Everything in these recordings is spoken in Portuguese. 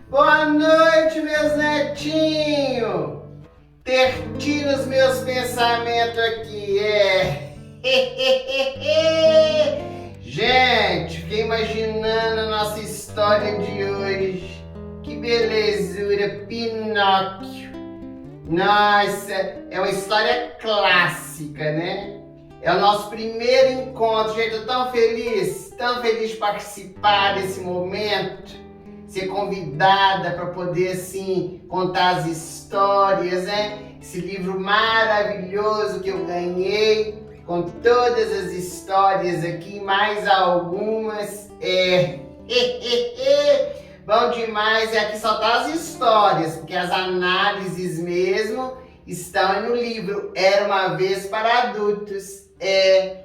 Boa noite, meus netinhos. Tertino os meus pensamentos aqui, Gente, fiquei imaginando a nossa história de hoje. Que belezura, Pinóquio. Nossa, é uma história clássica, né? É o nosso primeiro encontro, gente. Eu tô tão feliz de participar desse momento, ser convidada para poder, assim, contar as histórias, né? Esse livro maravilhoso que eu ganhei, com todas as histórias aqui, mais algumas. Bom demais, e aqui só tá as histórias, porque as análises mesmo estão no livro Era Uma Vez para Adultos.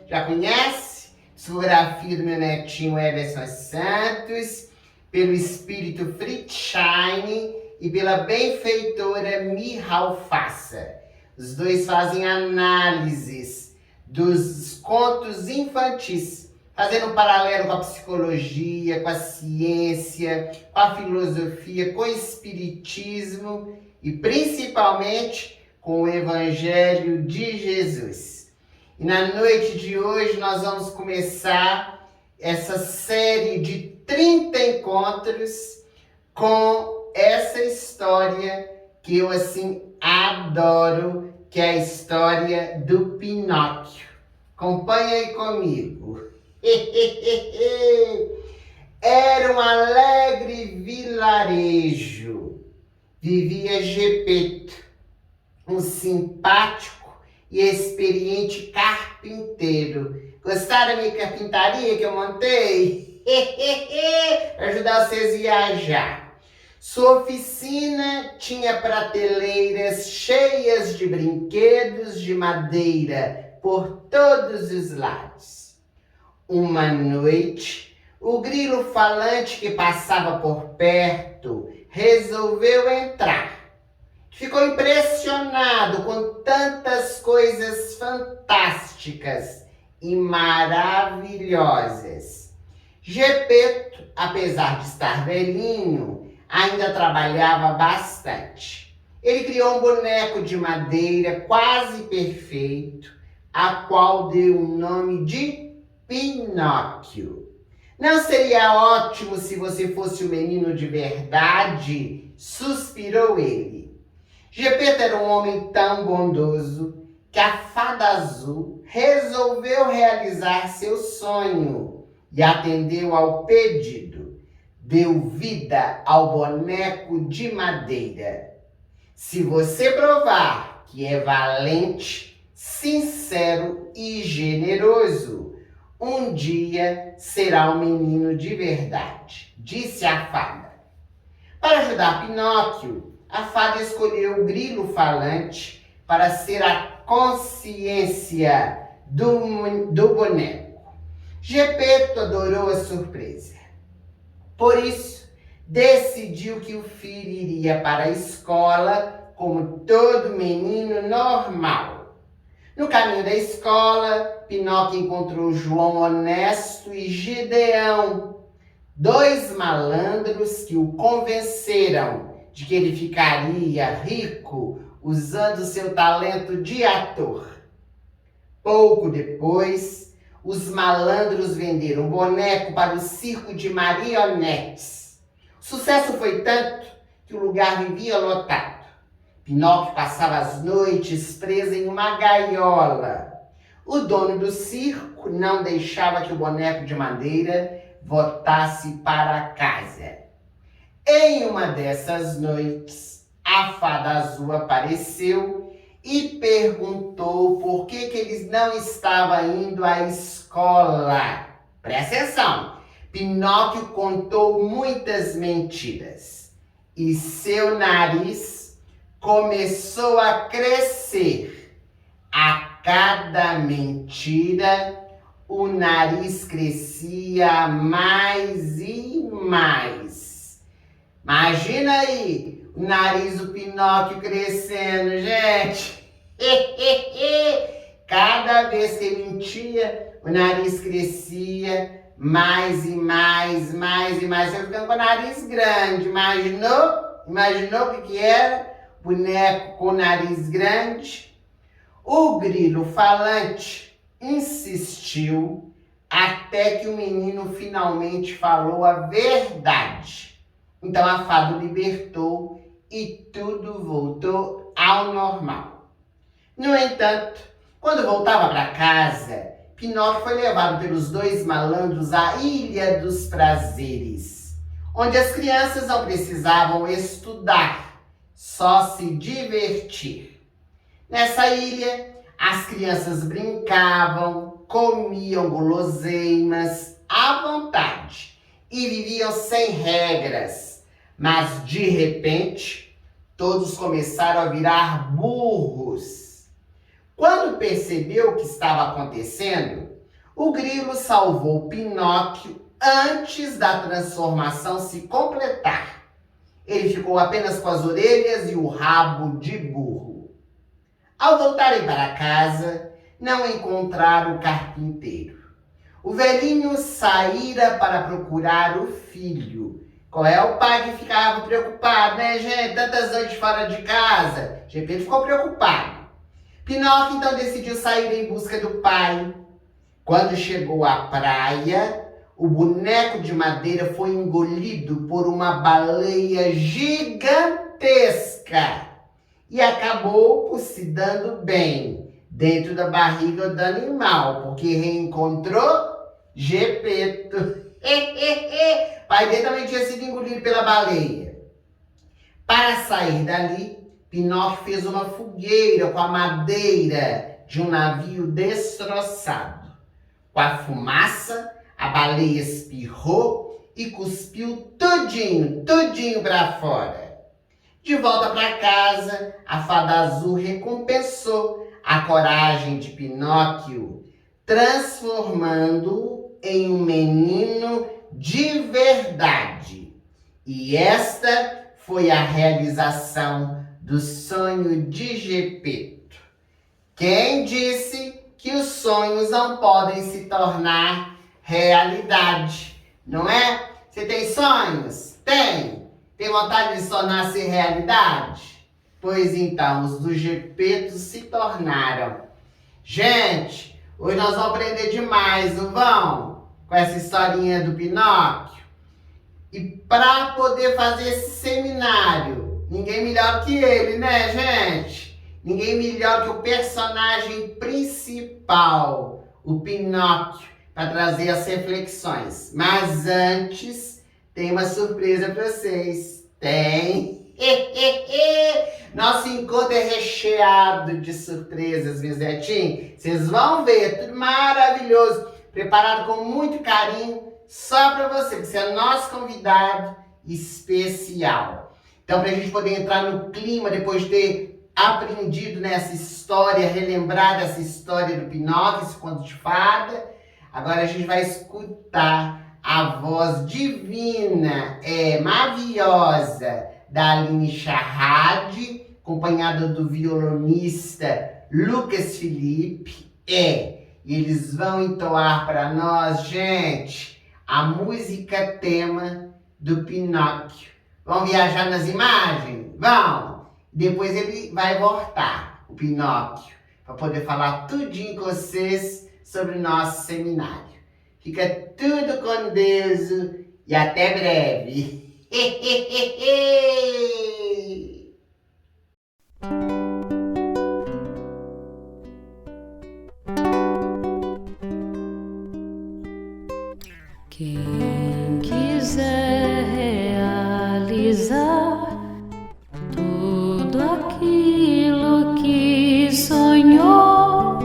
Já conhece? Psicografia do meu netinho Everson Santos, pelo espírito Fritzshine e pela benfeitora Mihal Fassa. Os dois fazem análises dos contos infantis, fazendo um paralelo com a psicologia, com a ciência, com a filosofia, com o espiritismo e principalmente com o Evangelho de Jesus. E na noite de hoje nós vamos começar essa série de 30 encontros com essa história que eu assim adoro, que é a história do Pinóquio. Acompanha aí comigo. Era um alegre vilarejo. Vivia Gepeto, um simpático e experiente carpinteiro. Gostaram da minha carpintaria que eu montei? Para ajudar vocês a viajar. Sua oficina tinha prateleiras cheias de brinquedos de madeira por todos os lados. Uma noite, o grilo falante que passava por perto resolveu entrar. Ficou impressionado com tantas coisas fantásticas e maravilhosas. Gepeto, apesar de estar velhinho, ainda trabalhava bastante. Ele criou um boneco de madeira quase perfeito, a qual deu o nome de Pinóquio. Não seria ótimo se você fosse um menino de verdade? Suspirou ele. Gepeto era um homem tão bondoso que a fada azul resolveu realizar seu sonho e atendeu ao pedido. Deu vida ao boneco de madeira. Se você provar que é valente, sincero e generoso, um dia será um menino de verdade, disse a fada. Para ajudar Pinóquio, a fada escolheu o grilo falante para ser a consciência do boneco. Gepeto adorou a surpresa. Por isso, decidiu que o filho iria para a escola como todo menino normal. No caminho da escola, Pinóquio encontrou João Honesto e Gideão, dois malandros que o convenceram de que ele ficaria rico usando seu talento de ator. Pouco depois, os malandros venderam o boneco para o circo de marionetes. O sucesso foi tanto que o lugar vivia lotado. Pinóquio passava as noites preso em uma gaiola. O dono do circo não deixava que o boneco de madeira voltasse para casa. Em uma dessas noites, a fada azul apareceu e perguntou por que ele não estava indo à escola. Presta atenção, Pinóquio contou muitas mentiras e seu nariz começou a crescer. A cada mentira, o nariz crescia mais e mais. Imagina aí o nariz do Pinóquio crescendo, gente. Cada vez que ele mentia, o nariz crescia mais e mais, mais e mais. Foi ficando com o nariz grande. Imaginou o que era? Boneco com nariz grande. O grilo falante insistiu até que o menino finalmente falou a verdade. Então a fada o libertou e tudo voltou ao normal. No entanto, quando voltava para casa, Pinóquio foi levado pelos dois malandros à Ilha dos Prazeres, onde as crianças não precisavam estudar, só se divertir. Nessa ilha, as crianças brincavam, comiam guloseimas à vontade e viviam sem regras. Mas, de repente, todos começaram a virar burros. Quando percebeu o que estava acontecendo, o grilo salvou Pinóquio antes da transformação se completar. Ele ficou apenas com as orelhas e o rabo de burro. Ao voltarem para casa, não encontraram o carpinteiro. O velhinho saíra para procurar o filho. Qual é o pai que ficava preocupado, né, gente? Tantas noites fora de casa. Gepeto ficou preocupado. Pinóquio então decidiu sair em busca do pai. Quando chegou à praia, o boneco de madeira foi engolido por uma baleia gigantesca e acabou por se dando bem dentro da barriga do animal, porque reencontrou Gepeto. Pai dele também tinha sido engolido pela baleia. Para sair dali, Pinóquio fez uma fogueira com a madeira de um navio destroçado. Com a fumaça, a baleia espirrou e cuspiu tudinho para fora. De volta para casa, a fada azul recompensou a coragem de Pinóquio, transformando-o em um menino de verdade. E esta foi a realização do sonho de Gepeto. Quem disse que os sonhos não podem se tornar realidade? Não é? Você tem sonhos? Tem. Tem vontade de se tornar-se realidade? Pois então, os do Gepeto se tornaram. Gente, hoje nós vamos aprender demais, não vão? Com essa historinha do Pinóquio. E para poder fazer esse seminário, ninguém melhor que ele, né, gente? Ninguém melhor que o personagem principal, o Pinóquio, para trazer as reflexões. Mas antes, tem uma surpresa para vocês. Tem? Nosso encontro é recheado de surpresas, meus netinhos. Vocês vão ver, tudo maravilhoso. Preparado com muito carinho, só para você, porque você é nosso convidado especial. Então, para a gente poder entrar no clima, depois de ter aprendido nessa história, relembrar essa história do Pinóquio, esse conto de fada, agora a gente vai escutar a voz divina, maviosa, da Aline Charrade, acompanhada do violonista Lucas Felipe. E eles vão entoar para nós, gente, a música tema do Pinóquio. Vão viajar nas imagens? Vão! Depois ele vai voltar, o Pinóquio, para poder falar tudinho com vocês sobre o nosso seminário. Fica tudo com Deus e até breve. Quem quiser realizar tudo aquilo que sonhou,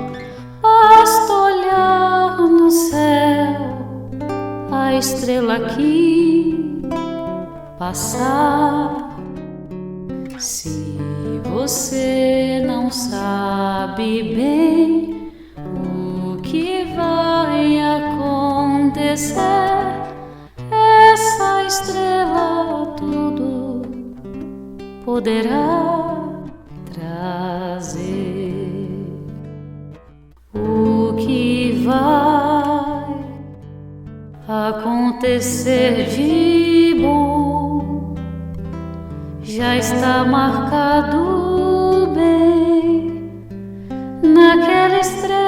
basta olhar no céu a estrela aqui passar. Se você não sabe bem o que vai acontecer, essa estrela tudo poderá trazer. O que vai acontecer de bom já está marcado bem naquela estrela,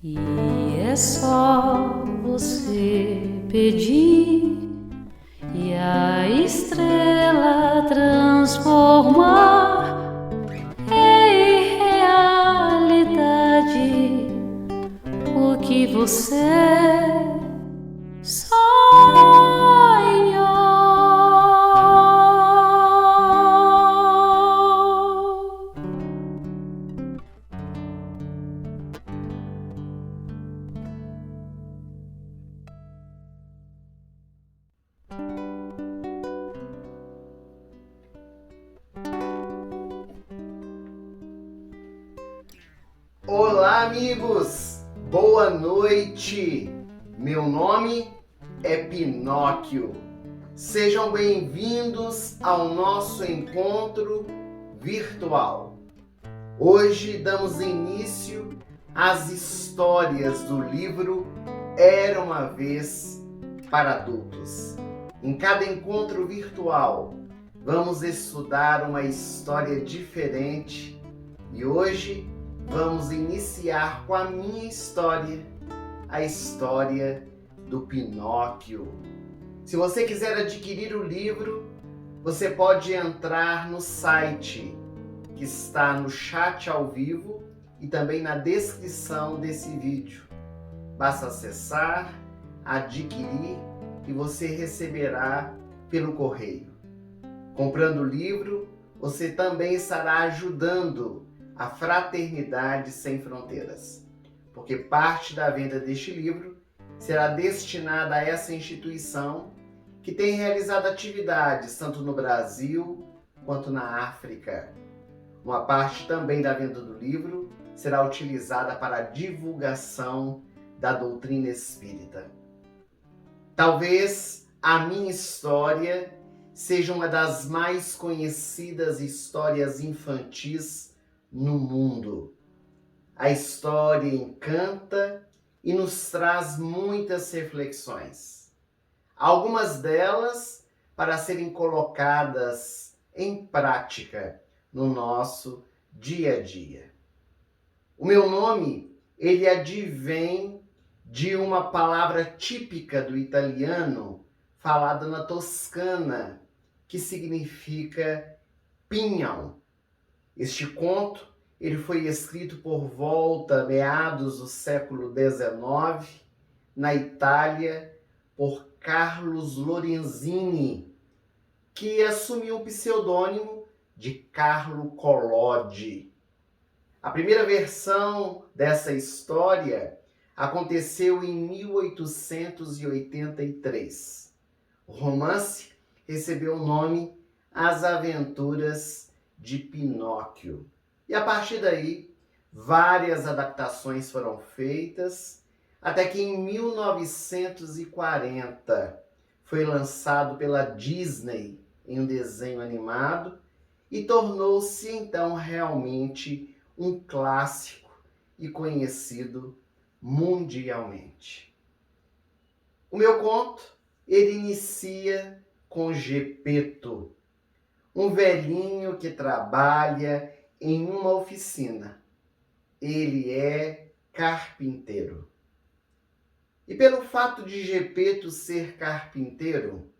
e é só você pedir e a estrela transformar em realidade o que você sonhou. Olá, amigos! Boa noite! Meu nome é Pinóquio. Sejam bem-vindos ao nosso encontro virtual. Hoje damos início às histórias do livro Era uma Vez para Adultos. Em cada encontro virtual, vamos estudar uma história diferente e hoje vamos iniciar com a minha história, a história do Pinóquio. Se você quiser adquirir o livro, você pode entrar no site que está no chat ao vivo e também na descrição desse vídeo. Basta acessar, adquirir e você receberá pelo correio. Comprando o livro, você também estará ajudando a Fraternidade Sem Fronteiras, porque parte da venda deste livro será destinada a essa instituição que tem realizado atividades tanto no Brasil quanto na África. Uma parte também da venda do livro será utilizada para a divulgação da doutrina espírita. Talvez a minha história seja uma das mais conhecidas histórias infantis no mundo. A história encanta e nos traz muitas reflexões. Algumas delas para serem colocadas em prática no nosso dia a dia. O meu nome, ele advém de uma palavra típica do italiano falada na Toscana, que significa pinhão. Este conto ele foi escrito por volta meados do século XIX, na Itália, por Carlos Lorenzini, que assumiu o pseudônimo de Carlo Collodi. A primeira versão dessa história aconteceu em 1883. O romance recebeu o nome As Aventuras de Pinóquio. E a partir daí, várias adaptações foram feitas, até que em 1940 foi lançado pela Disney em um desenho animado e tornou-se então realmente um clássico e conhecido mundialmente. O meu conto, ele inicia com Gepeto, um velhinho que trabalha em uma oficina. Ele é carpinteiro. E pelo fato de Gepeto ser carpinteiro,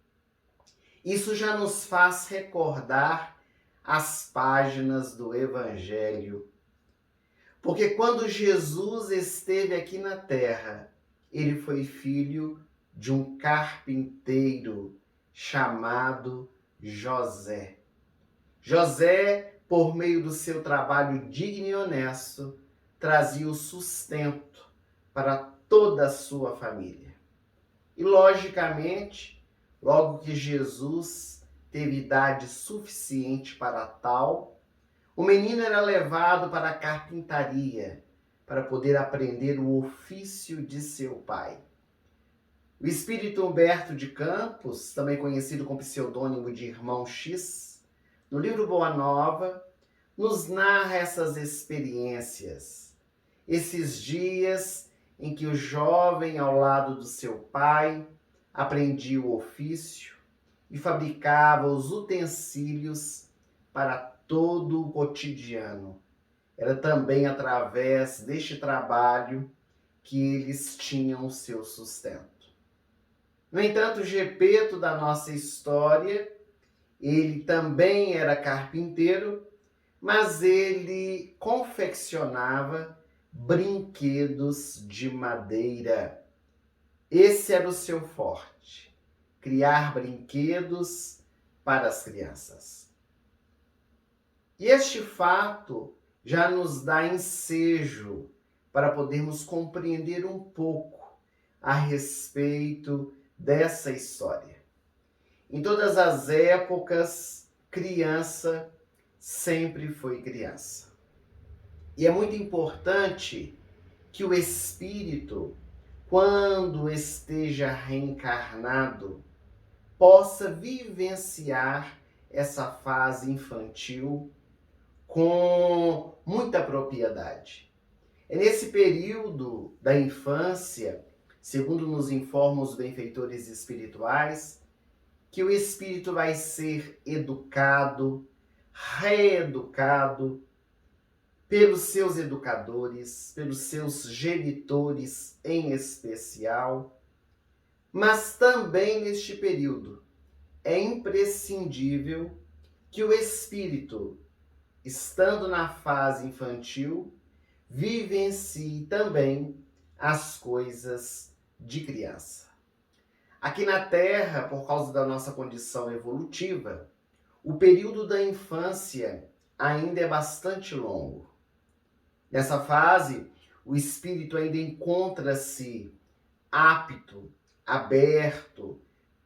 isso já nos faz recordar as páginas do Evangelho. Porque quando Jesus esteve aqui na terra, ele foi filho de um carpinteiro chamado José. José, por meio do seu trabalho digno e honesto, trazia o sustento para toda a sua família. E, logicamente, logo que Jesus teve idade suficiente para tal, o menino era levado para a carpintaria para poder aprender o ofício de seu pai. O espírito Humberto de Campos, também conhecido com o pseudônimo de Irmão X, no livro Boa Nova, nos narra essas experiências, esses dias em que o jovem, ao lado do seu pai, aprendia o ofício e fabricava os utensílios para todo o cotidiano. Era também através deste trabalho que eles tinham o seu sustento. No entanto, Gepeto da nossa história, ele também era carpinteiro, mas ele confeccionava brinquedos de madeira. Esse era o seu forte, criar brinquedos para as crianças. E este fato já nos dá ensejo para podermos compreender um pouco a respeito dessa história. Em todas as épocas, criança sempre foi criança. E é muito importante que o espírito, quando esteja reencarnado, possa vivenciar essa fase infantil com muita propriedade. É nesse período da infância, segundo nos informam os benfeitores espirituais, que o espírito vai ser educado, reeducado pelos seus educadores, pelos seus genitores em especial. Mas também neste período é imprescindível que o espírito, estando na fase infantil, vivencie também as coisas de criança. Aqui na Terra, por causa da nossa condição evolutiva, o período da infância ainda é bastante longo. Nessa fase, o espírito ainda encontra-se apto, aberto,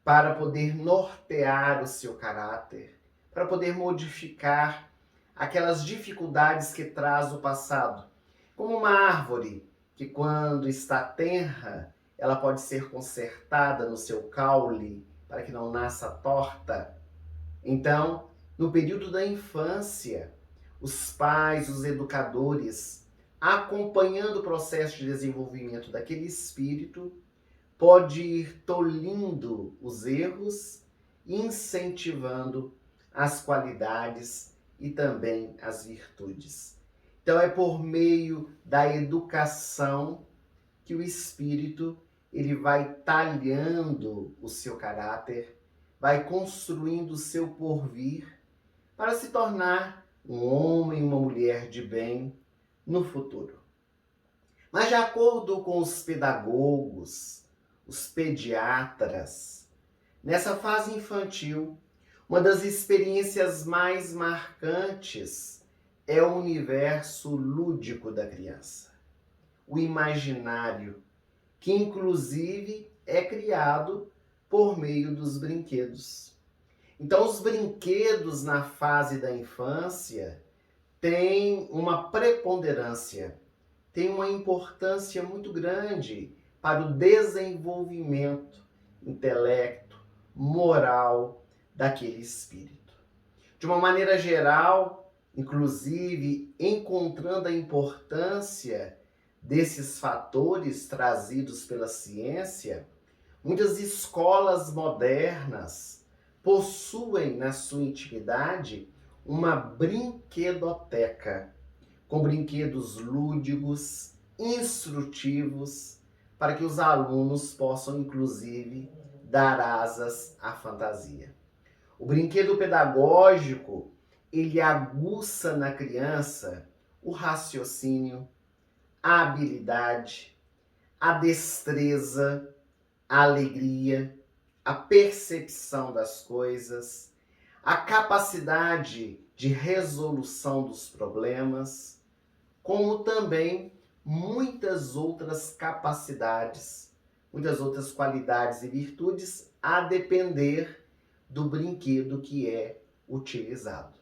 para poder nortear o seu caráter, para poder modificar aquelas dificuldades que traz o passado. Como uma árvore que, quando está tenra, ela pode ser consertada no seu caule para que não nasça torta. Então, no período da infância, os pais, os educadores, acompanhando o processo de desenvolvimento daquele espírito, pode ir tolhindo os erros e incentivando as qualidades e também as virtudes. Então é por meio da educação que o espírito ele vai talhando o seu caráter, vai construindo o seu porvir para se tornar um homem, uma mulher de bem no futuro. Mas de acordo com os pedagogos, os pediatras, nessa fase infantil, uma das experiências mais marcantes é o universo lúdico da criança, o imaginário, que inclusive é criado por meio dos brinquedos. Então, os brinquedos na fase da infância têm uma preponderância, têm uma importância muito grande para o desenvolvimento intelecto, moral daquele espírito. De uma maneira geral, inclusive encontrando a importância desses fatores trazidos pela ciência, muitas escolas modernas possuem na sua intimidade uma brinquedoteca, com brinquedos lúdicos, instrutivos, para que os alunos possam, inclusive, dar asas à fantasia. O brinquedo pedagógico, ele aguça na criança o raciocínio, a habilidade, a destreza, a alegria, a percepção das coisas, a capacidade de resolução dos problemas, como também muitas outras capacidades, muitas outras qualidades e virtudes, a depender do brinquedo que é utilizado.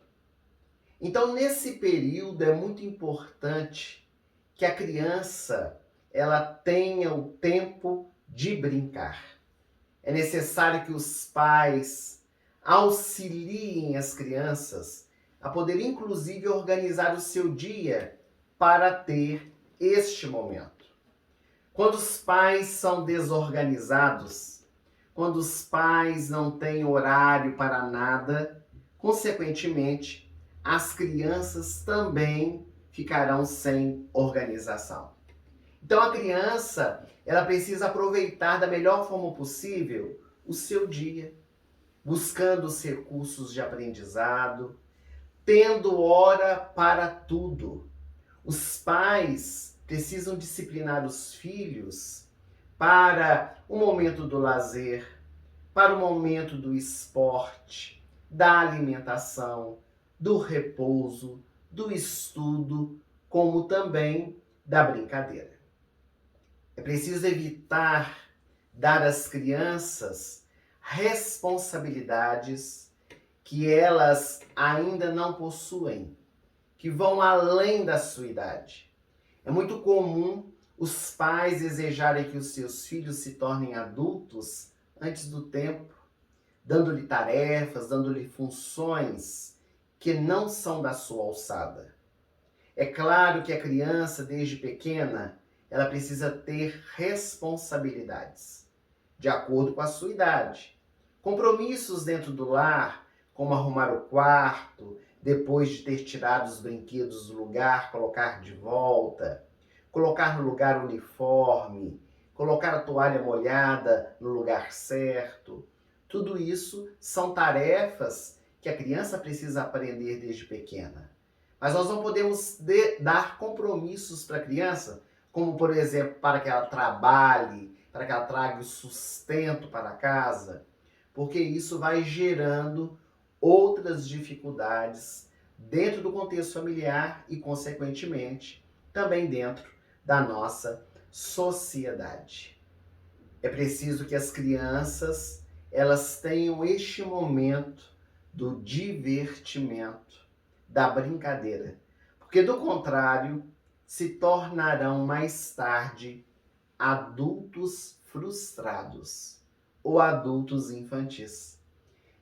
Então, nesse período é muito importante que a criança ela tenha o tempo de brincar. É necessário que os pais auxiliem as crianças a poder inclusive organizar o seu dia para ter este momento. Quando os pais são desorganizados, quando os pais não têm horário para nada, consequentemente, as crianças também ficarão sem organização. Então a criança, ela precisa aproveitar da melhor forma possível o seu dia, buscando os recursos de aprendizado, tendo hora para tudo. Os pais precisam disciplinar os filhos para o momento do lazer, para o momento do esporte, da alimentação, do repouso, do estudo, como também da brincadeira. É preciso evitar dar às crianças responsabilidades que elas ainda não possuem, que vão além da sua idade. É muito comum os pais desejarem que os seus filhos se tornem adultos antes do tempo, dando-lhe tarefas, dando-lhe funções que não são da sua alçada. É claro que a criança, desde pequena, ela precisa ter responsabilidades, de acordo com a sua idade. Compromissos dentro do lar, como arrumar o quarto, depois de ter tirado os brinquedos do lugar, colocar de volta, colocar no lugar o uniforme, colocar a toalha molhada no lugar certo. Tudo isso são tarefas que a criança precisa aprender desde pequena. Mas nós não podemos dar compromissos para a criança, como, por exemplo, para que ela trabalhe, para que ela traga o sustento para casa, porque isso vai gerando outras dificuldades dentro do contexto familiar e, consequentemente, também dentro da nossa sociedade. É preciso que as crianças elas tenham este momento do divertimento, da brincadeira, porque do contrário se tornarão mais tarde adultos frustrados ou adultos infantis.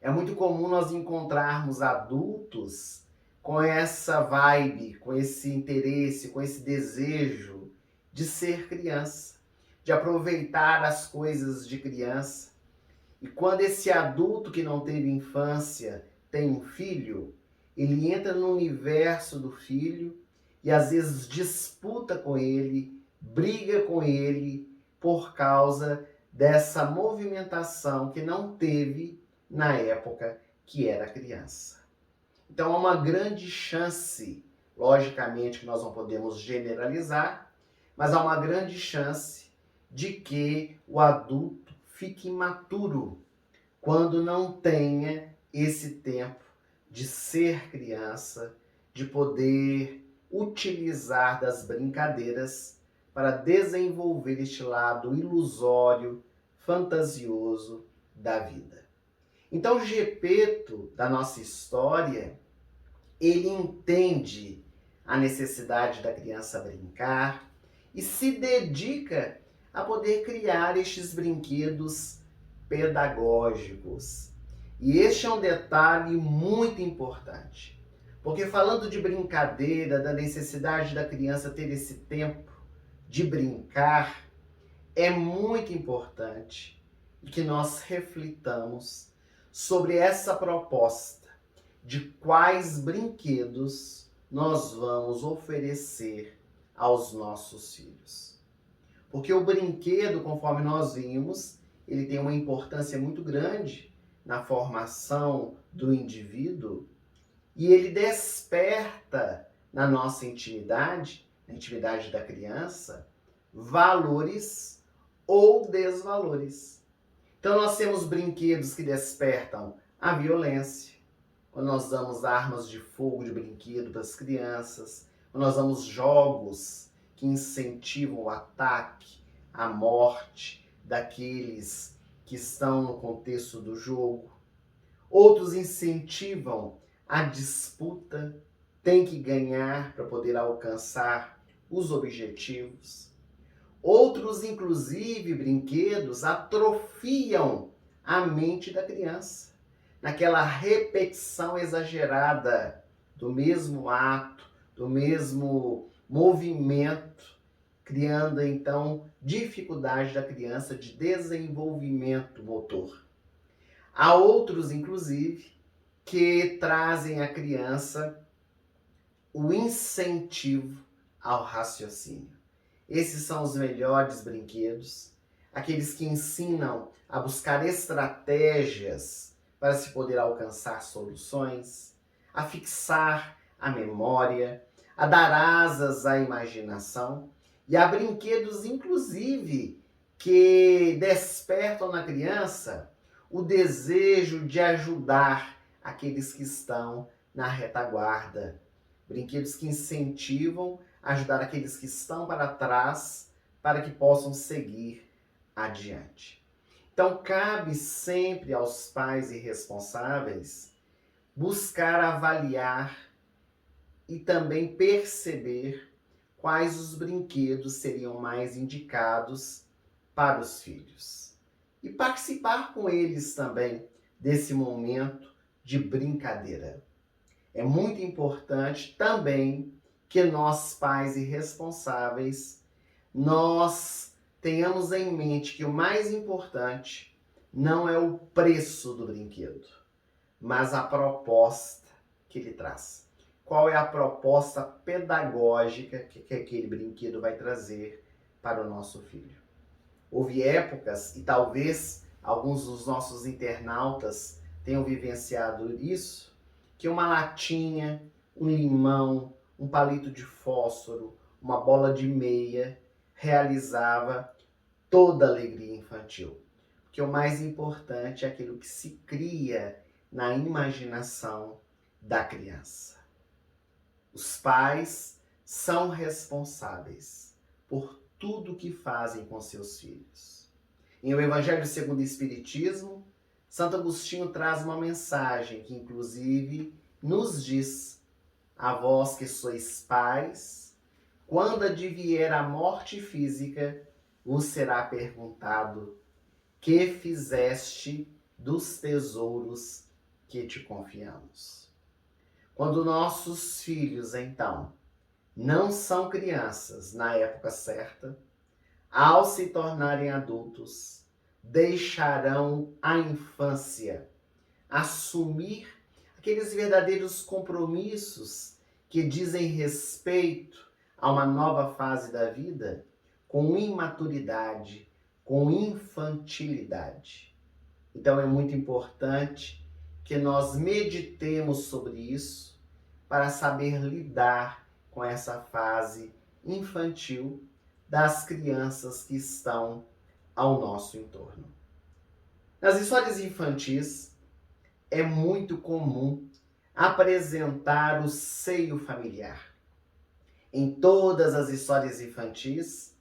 É muito comum nós encontrarmos adultos com essa vibe, com esse interesse, com esse desejo de ser criança, de aproveitar as coisas de criança. E quando esse adulto que não teve infância tem um filho, ele entra no universo do filho e às vezes disputa com ele, briga com ele por causa dessa movimentação que não teve na época que era criança. Então há uma grande chance, logicamente que nós não podemos generalizar, mas há uma grande chance de que o adulto fique imaturo quando não tenha esse tempo de ser criança, de poder utilizar das brincadeiras para desenvolver este lado ilusório, fantasioso da vida. Então, Gepeto, da nossa história, ele entende a necessidade da criança brincar e se dedica a poder criar estes brinquedos pedagógicos. E este é um detalhe muito importante, porque falando de brincadeira, da necessidade da criança ter esse tempo de brincar, é muito importante que nós reflitamos sobre essa proposta de quais brinquedos nós vamos oferecer aos nossos filhos. Porque o brinquedo, conforme nós vimos, ele tem uma importância muito grande na formação do indivíduo e ele desperta na nossa intimidade, na intimidade da criança, valores ou desvalores. Então nós temos brinquedos que despertam a violência, quando nós damos armas de fogo de brinquedo para as crianças, quando nós damos jogos que incentivam o ataque, a morte daqueles que estão no contexto do jogo. Outros incentivam a disputa, tem que ganhar para poder alcançar os objetivos. Outros, inclusive, brinquedos atrofiam a mente da criança, naquela repetição exagerada do mesmo ato, do mesmo movimento, criando então dificuldade da criança de desenvolvimento motor. Há outros, inclusive, que trazem à criança o incentivo ao raciocínio. Esses são os melhores brinquedos, aqueles que ensinam a buscar estratégias para se poder alcançar soluções, a fixar a memória, a dar asas à imaginação, e há brinquedos, inclusive, que despertam na criança o desejo de ajudar aqueles que estão na retaguarda. Brinquedos que incentivam a ajudar aqueles que estão para trás para que possam seguir adiante. Então, cabe sempre aos pais e responsáveis buscar avaliar e também perceber quais os brinquedos seriam mais indicados para os filhos. E participar com eles também desse momento de brincadeira. É muito importante também que nós, pais e responsáveis, nós tenhamos em mente que o mais importante não é o preço do brinquedo, mas a proposta que ele traz. Qual é a proposta pedagógica que aquele brinquedo vai trazer para o nosso filho? Houve épocas, e talvez alguns dos nossos internautas tenham vivenciado isso, que uma latinha, um limão, um palito de fósforo, uma bola de meia realizava toda a alegria infantil. Porque o mais importante é aquilo que se cria na imaginação da criança. Os pais são responsáveis por tudo que fazem com seus filhos. Em O Evangelho segundo o Espiritismo, Santo Agostinho traz uma mensagem que, inclusive, nos diz: a vós que sois pais, quando advier a morte física, vos será perguntado: que fizeste dos tesouros que te confiamos? Quando nossos filhos, então, não são crianças na época certa, ao se tornarem adultos, deixarão a infância assumir aqueles verdadeiros compromissos que dizem respeito a uma nova fase da vida com imaturidade, com infantilidade. Então é muito importante que nós meditemos sobre isso para saber lidar com essa fase infantil das crianças que estão ao nosso entorno. Nas histórias infantis, é muito comum apresentar o seio familiar. Em todas as histórias infantis,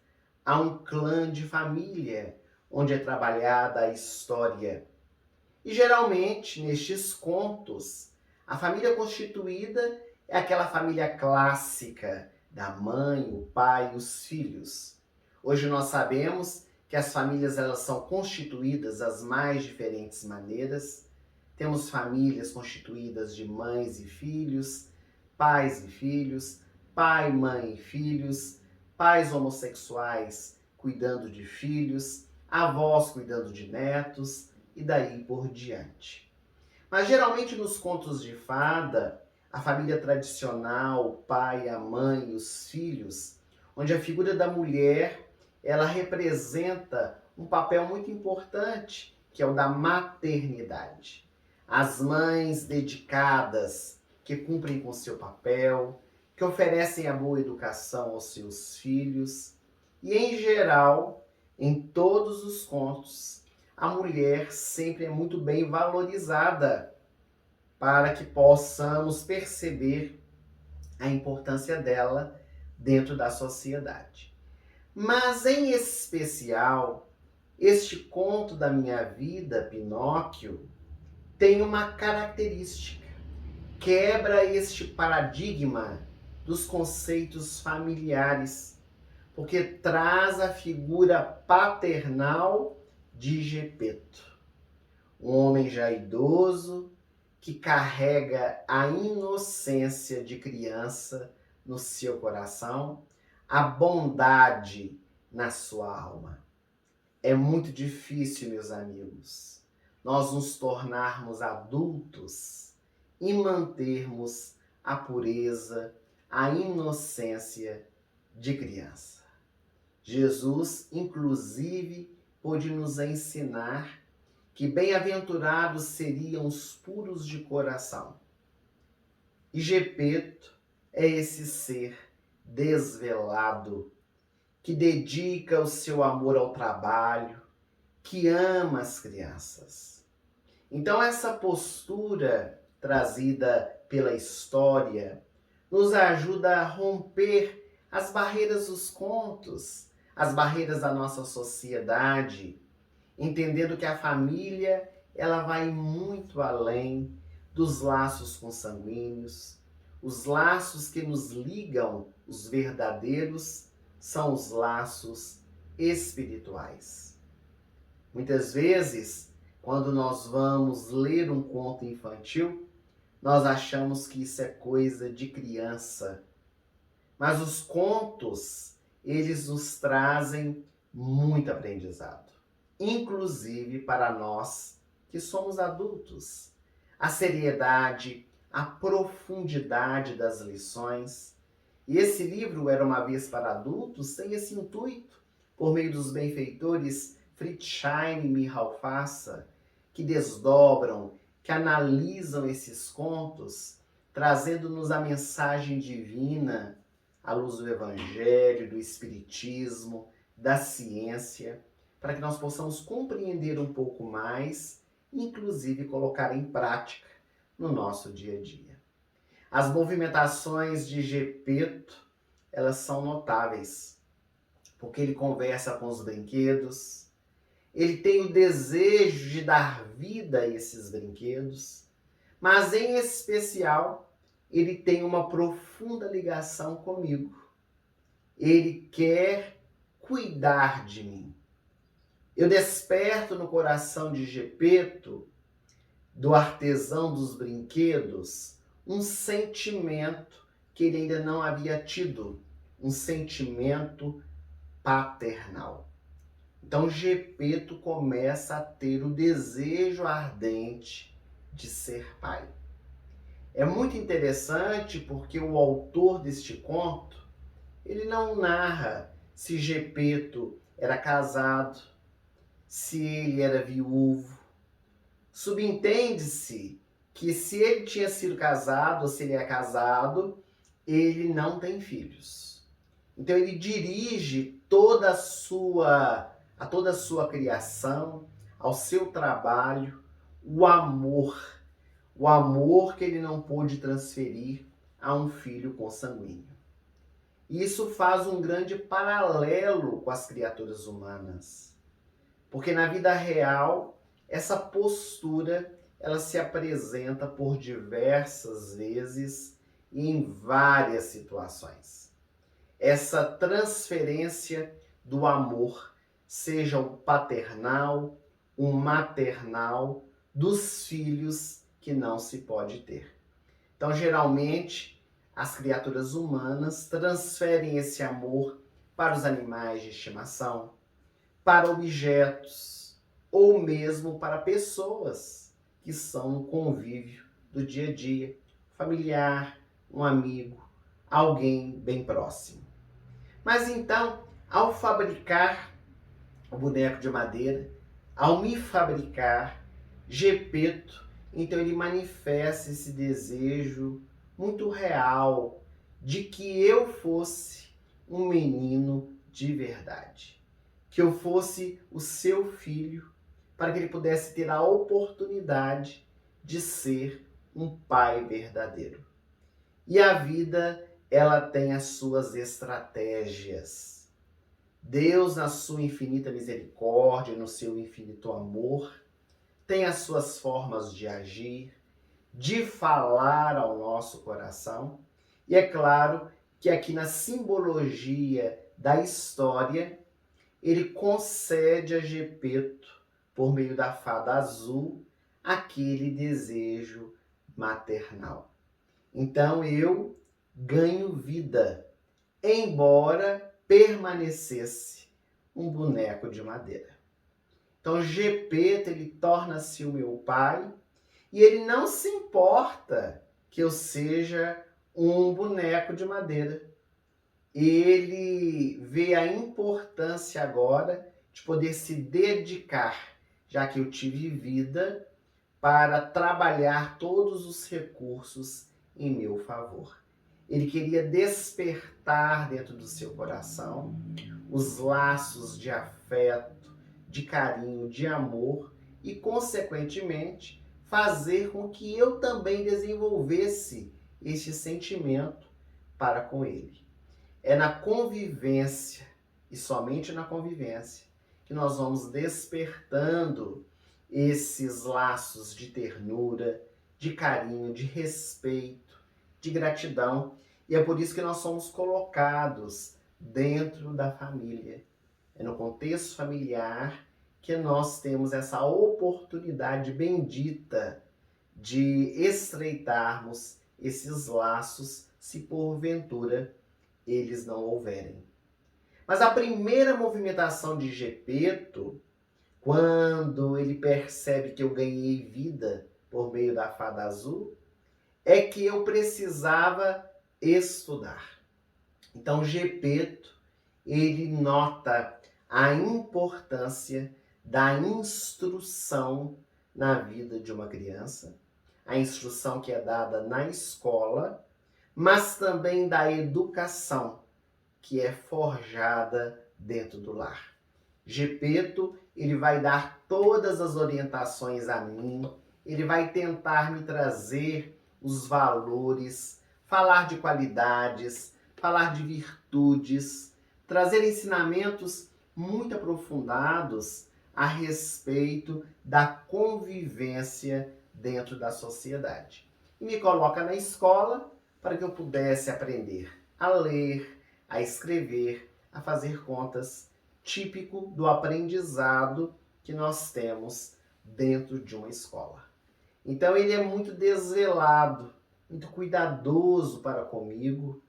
há um clã de família onde é trabalhada a história. E geralmente, nestes contos, a família constituída é aquela família clássica da mãe, o pai e os filhos. Hoje nós sabemos que as famílias elas são constituídas das mais diferentes maneiras. Temos famílias constituídas de mães e filhos, pais e filhos, pai, mãe e filhos, pais homossexuais cuidando de filhos, avós cuidando de netos e daí por diante. Mas geralmente nos contos de fada, a família tradicional, o pai, a mãe e os filhos, onde a figura da mulher, ela representa um papel muito importante, que é o da maternidade. As mães dedicadas, que cumprem com seu papel, que oferecem a boa educação aos seus filhos. E, em geral, em todos os contos, a mulher sempre é muito bem valorizada para que possamos perceber a importância dela dentro da sociedade. Mas, em especial, este conto da minha vida, Pinóquio, tem uma característica. Quebra este paradigma dos conceitos familiares, porque traz a figura paternal de Gepeto. Um homem já idoso, que carrega a inocência de criança no seu coração, a bondade na sua alma. É muito difícil, meus amigos, nós nos tornarmos adultos e mantermos a pureza, a inocência de criança. Jesus, inclusive, pôde nos ensinar que bem-aventurados seriam os puros de coração. E Gepeto é esse ser desvelado, que dedica o seu amor ao trabalho, que ama as crianças. Então essa postura trazida pela história nos ajuda a romper as barreiras dos contos, as barreiras da nossa sociedade, entendendo que a família ela vai muito além dos laços consanguíneos. Os laços que nos ligam, os verdadeiros, são os laços espirituais. Muitas vezes, quando nós vamos ler um conto infantil, nós achamos que isso é coisa de criança. Mas os contos, eles nos trazem muito aprendizado, inclusive para nós que somos adultos. A seriedade, a profundidade das lições. E esse livro, Era uma Vez para Adultos, tem esse intuito, por meio dos benfeitores Friedschein e Michal Fassa, que desdobram, que analisam esses contos, trazendo-nos a mensagem divina, à luz do Evangelho, do Espiritismo, da ciência, para que nós possamos compreender um pouco mais, inclusive colocar em prática no nosso dia a dia. As movimentações de Gepeto, elas são notáveis, porque ele conversa com os brinquedos, ele tem o desejo de dar vida a esses brinquedos, mas em especial, ele tem uma profunda ligação comigo. Ele quer cuidar de mim. Eu desperto no coração de Gepeto, do artesão dos brinquedos, um sentimento que ele ainda não havia tido, um sentimento paternal. Então Gepeto começa a ter o desejo ardente de ser pai. É muito interessante porque o autor deste conto, ele não narra se Gepeto era casado, se ele era viúvo. Subentende-se que se ele tinha sido casado ou se ele é casado, ele não tem filhos. Então ele dirige toda a sua criação, ao seu trabalho, o amor que ele não pôde transferir a um filho consanguíneo. Isso faz um grande paralelo com as criaturas humanas, porque na vida real, essa postura ela se apresenta por diversas vezes e em várias situações. Essa transferência do amor, seja o paternal, o maternal, dos filhos que não se pode ter. Então, geralmente, as criaturas humanas transferem esse amor para os animais de estimação, para objetos ou mesmo para pessoas que são no convívio do dia a dia, familiar, um amigo, alguém bem próximo. Mas então, ao fabricar o boneco de madeira, ao me fabricar, Gepeto, então ele manifesta esse desejo muito real de que eu fosse um menino de verdade, que eu fosse o seu filho, para que ele pudesse ter a oportunidade de ser um pai verdadeiro. E a vida, ela tem as suas estratégias. Deus, na sua infinita misericórdia, no seu infinito amor, tem as suas formas de agir, de falar ao nosso coração. E é claro que aqui na simbologia da história, ele concede a Gepeto, por meio da fada azul, aquele desejo maternal. Então eu ganho vida, embora permanecesse um boneco de madeira. Então Gepeto, ele torna-se o meu pai e ele não se importa que eu seja um boneco de madeira. Ele vê a importância agora de poder se dedicar, já que eu tive vida, para trabalhar todos os recursos em meu favor. Ele queria despertar dentro do seu coração os laços de afeto, de carinho, de amor e, consequentemente, fazer com que eu também desenvolvesse este sentimento para com ele. É na convivência, e somente na convivência, que nós vamos despertando esses laços de ternura, de carinho, de respeito, de gratidão. E é por isso que nós somos colocados dentro da família. É no contexto familiar que nós temos essa oportunidade bendita de estreitarmos esses laços, se porventura eles não houverem. Mas a primeira movimentação de Gepeto, quando ele percebe que eu ganhei vida por meio da fada azul, é que eu precisava estudar. Então Gepeto, ele nota a importância da instrução na vida de uma criança, a instrução que é dada na escola, mas também da educação que é forjada dentro do lar. Gepeto, ele vai dar todas as orientações a mim, ele vai tentar me trazer os valores, falar de qualidades, falar de virtudes, trazer ensinamentos muito aprofundados a respeito da convivência dentro da sociedade. E me coloca na escola para que eu pudesse aprender a ler, a escrever, a fazer contas, típico do aprendizado que nós temos dentro de uma escola. Então ele é muito desvelado, muito cuidadoso para comigo.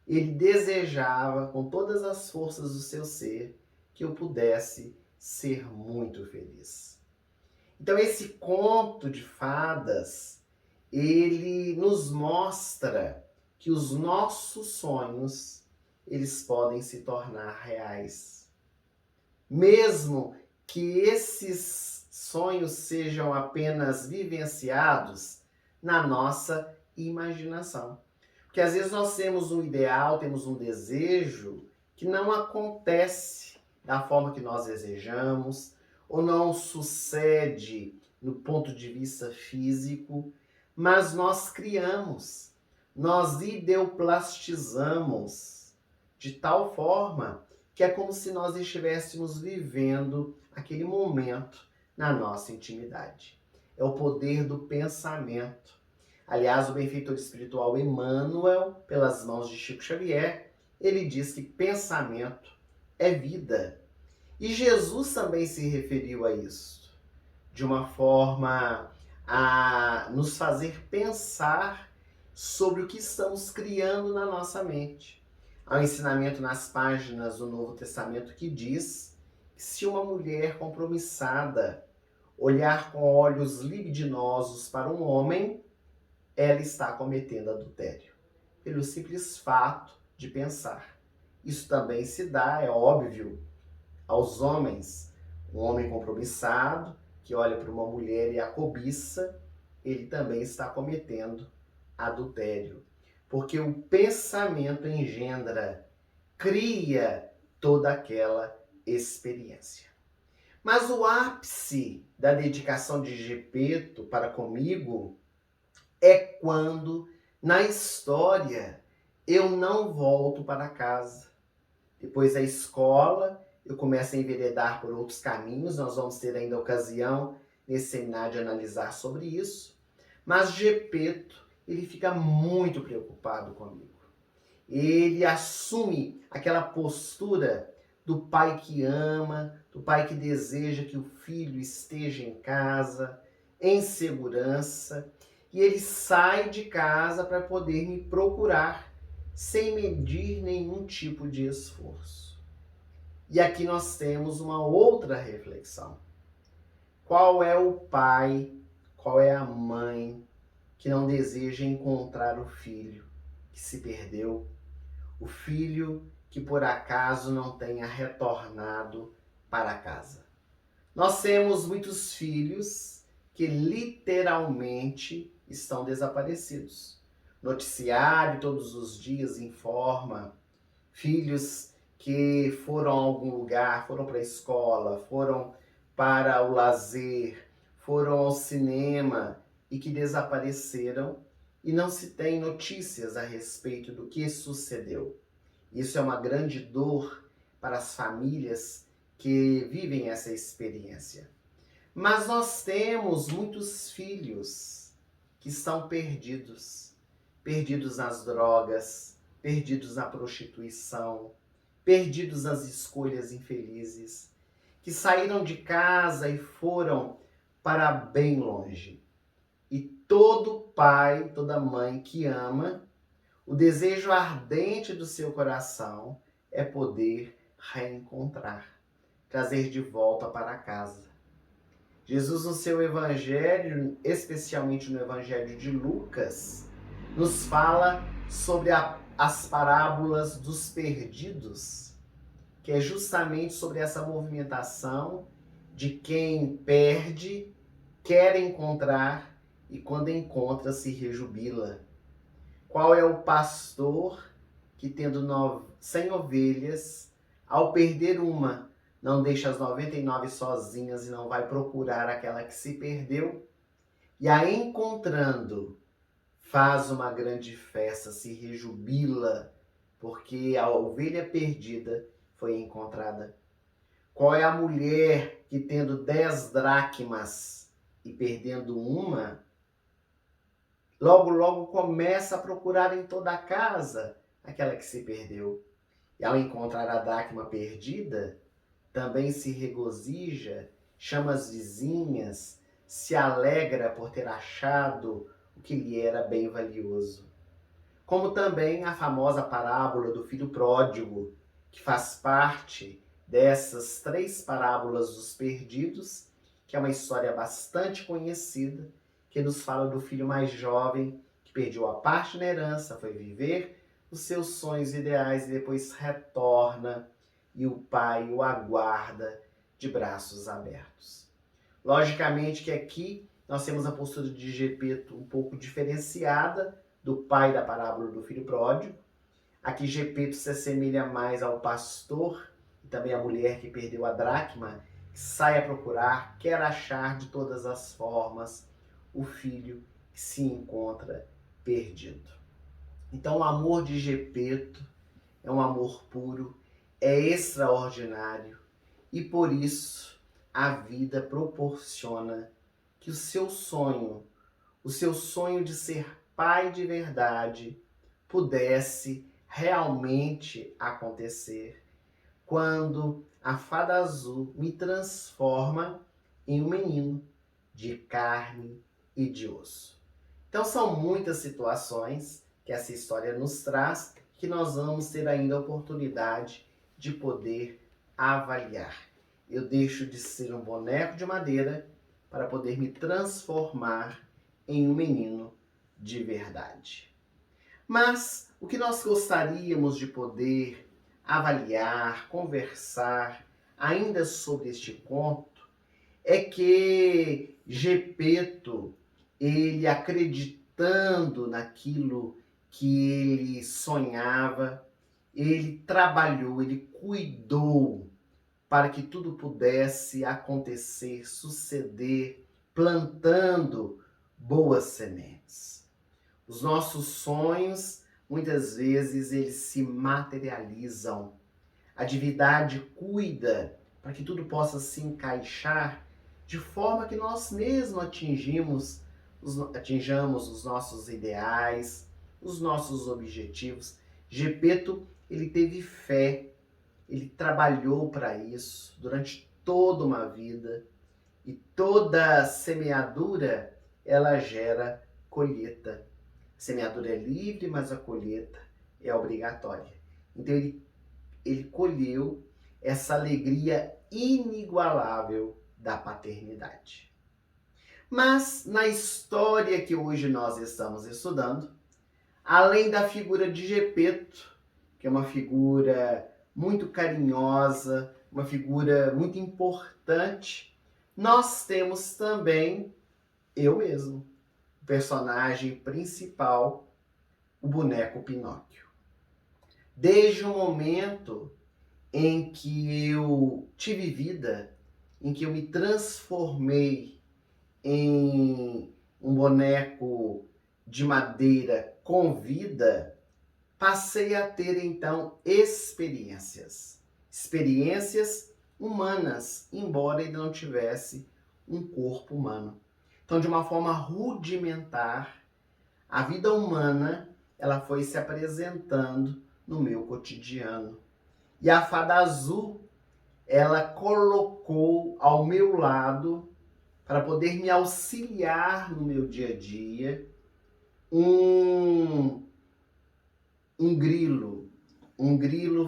Ele desejava com todas as forças do seu ser que eu pudesse ser muito feliz. Então esse conto de fadas, ele nos mostra que os nossos sonhos, eles podem se tornar reais. Mesmo que esses sonhos sejam apenas vivenciados na nossa imaginação. Porque às vezes nós temos um ideal, temos um desejo que não acontece da forma que nós desejamos, ou não sucede no ponto de vista físico, mas nós criamos, nós ideoplastizamos de tal forma que é como se nós estivéssemos vivendo aquele momento na nossa intimidade. É o poder do pensamento. Aliás, o benfeitor espiritual Emmanuel, pelas mãos de Chico Xavier, ele diz que pensamento é vida. E Jesus também se referiu a isso, de uma forma a nos fazer pensar sobre o que estamos criando na nossa mente. Há um ensinamento nas páginas do Novo Testamento que diz que se uma mulher compromissada olhar com olhos libidinosos para um homem, ela está cometendo adultério, pelo simples fato de pensar. Isso também se dá, é óbvio, aos homens. Um homem compromissado que olha para uma mulher e a cobiça, ele também está cometendo adultério. Porque o pensamento engendra, cria toda aquela experiência. Mas o ápice da dedicação de Gepeto para comigo é quando, na história, eu não volto para casa. Depois da escola, eu começo a enveredar por outros caminhos, nós vamos ter ainda ocasião nesse seminário de analisar sobre isso. Mas Gepeto, ele fica muito preocupado comigo. Ele assume aquela postura do pai que ama, do pai que deseja que o filho esteja em casa, em segurança. e ele sai de casa para poder me procurar sem medir nenhum tipo de esforço. E aqui nós temos uma outra reflexão. Qual é o pai, qual é a mãe que não deseja encontrar o filho que se perdeu, o filho que por acaso não tenha retornado para casa? Nós temos muitos filhos que literalmente estão desaparecidos. Noticiário todos os dias informa filhos que foram a algum lugar, foram para a escola, foram para o lazer, foram ao cinema e que desapareceram e não se tem notícias a respeito do que sucedeu. Isso é uma grande dor para as famílias que vivem essa experiência. Mas nós temos muitos filhos que estão perdidos, perdidos nas drogas, perdidos na prostituição, perdidos nas escolhas infelizes, que saíram de casa e foram para bem longe. E todo pai, toda mãe que ama, o desejo ardente do seu coração é poder reencontrar, trazer de volta para casa. Jesus, no seu evangelho, especialmente no evangelho de Lucas, nos fala sobre as parábolas dos perdidos, que é justamente sobre essa movimentação de quem perde, quer encontrar e quando encontra se rejubila. Qual é o pastor que, tendo 100 ovelhas, ao perder uma, não deixa as 99 sozinhas e não vai procurar aquela que se perdeu? E a encontrando, faz uma grande festa, se rejubila, porque a ovelha perdida foi encontrada. Qual é a mulher que, tendo 10 dracmas e perdendo uma, logo começa a procurar em toda a casa aquela que se perdeu? E ao encontrar a dracma perdida, também se regozija, chama as vizinhas, se alegra por ter achado o que lhe era bem valioso. Como também a famosa parábola do filho pródigo, que faz parte dessas 3 parábolas dos perdidos, que é uma história bastante conhecida, que nos fala do filho mais jovem, que perdeu a parte na herança, foi viver os seus sonhos ideais e depois retorna e o pai o aguarda de braços abertos. Logicamente que aqui nós temos a postura de Gepeto um pouco diferenciada do pai da parábola do filho pródigo. Aqui Gepeto se assemelha mais ao pastor e também à mulher que perdeu a dracma, que sai a procurar, quer achar de todas as formas o filho que se encontra perdido. Então o amor de Gepeto é um amor puro, é extraordinário e por isso a vida proporciona que o seu sonho de ser pai de verdade, pudesse realmente acontecer quando a fada azul me transforma em um menino de carne e de osso. Então são muitas situações que essa história nos traz que nós vamos ter ainda a oportunidade de poder avaliar. Eu deixo de ser um boneco de madeira para poder me transformar em um menino de verdade. Mas o que nós gostaríamos de poder avaliar, conversar ainda sobre este conto é que Gepeto, ele acreditando naquilo que ele sonhava, ele trabalhou, ele cuidou para que tudo pudesse acontecer, suceder, plantando boas sementes. Os nossos sonhos, muitas vezes, eles se materializam. A divindade cuida para que tudo possa se encaixar de forma que nós mesmos atinjamos os nossos ideais, os nossos objetivos. Gepeto, ele teve fé, ele trabalhou para isso durante toda uma vida e toda semeadura ela gera colheita. A semeadura é livre, mas a colheita é obrigatória. Então ele colheu essa alegria inigualável da paternidade. Mas na história que hoje nós estamos estudando, além da figura de Gepeto, que é uma figura muito carinhosa, uma figura muito importante, nós temos também eu mesmo, o personagem principal, o boneco Pinóquio. Desde o momento em que eu tive vida, em que eu me transformei em um boneco de madeira com vida, passei a ter então experiências humanas, embora ele não tivesse um corpo humano. Então, de uma forma rudimentar, a vida humana ela foi se apresentando no meu cotidiano. E a Fada Azul, ela colocou ao meu lado, para poder me auxiliar no meu dia a dia, um grilo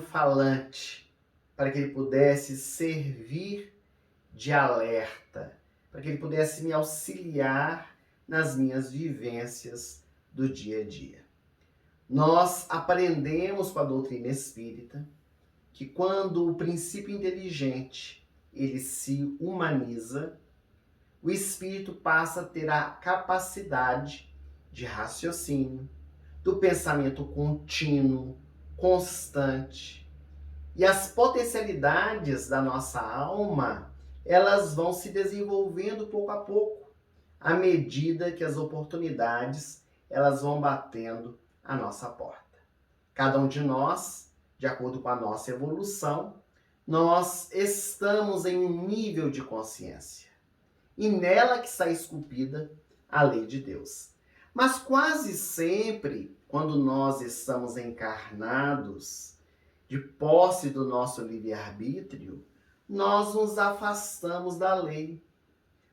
falante, para que ele pudesse servir de alerta, para que ele pudesse me auxiliar nas minhas vivências do dia a dia. Nós aprendemos com a doutrina espírita que quando o princípio inteligente ele se humaniza, o espírito passa a ter a capacidade de raciocínio, do pensamento contínuo, constante. E as potencialidades da nossa alma, elas vão se desenvolvendo pouco a pouco, à medida que as oportunidades elas vão batendo à nossa porta. Cada um de nós, de acordo com a nossa evolução, nós estamos em um nível de consciência. E nela que está esculpida a lei de Deus. Mas quase sempre, quando nós estamos encarnados, de posse do nosso livre-arbítrio, nós nos afastamos da lei.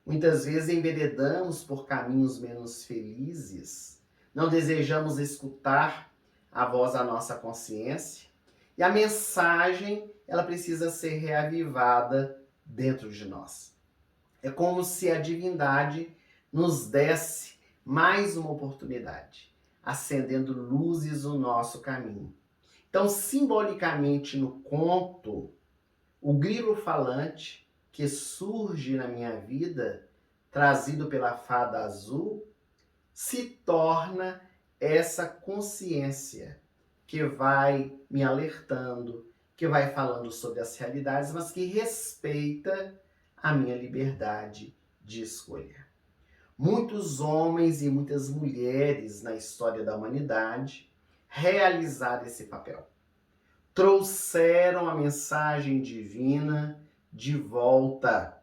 Muitas vezes enveredamos por caminhos menos felizes, não desejamos escutar a voz da nossa consciência, e a mensagem ela precisa ser reavivada dentro de nós. É como se a divindade nos desse mais uma oportunidade, acendendo luzes no nosso caminho. Então, simbolicamente no conto, o grilo falante que surge na minha vida, trazido pela Fada Azul, se torna essa consciência que vai me alertando, que vai falando sobre as realidades, mas que respeita a minha liberdade de escolha. Muitos homens e muitas mulheres na história da humanidade realizaram esse papel. Trouxeram a mensagem divina de volta,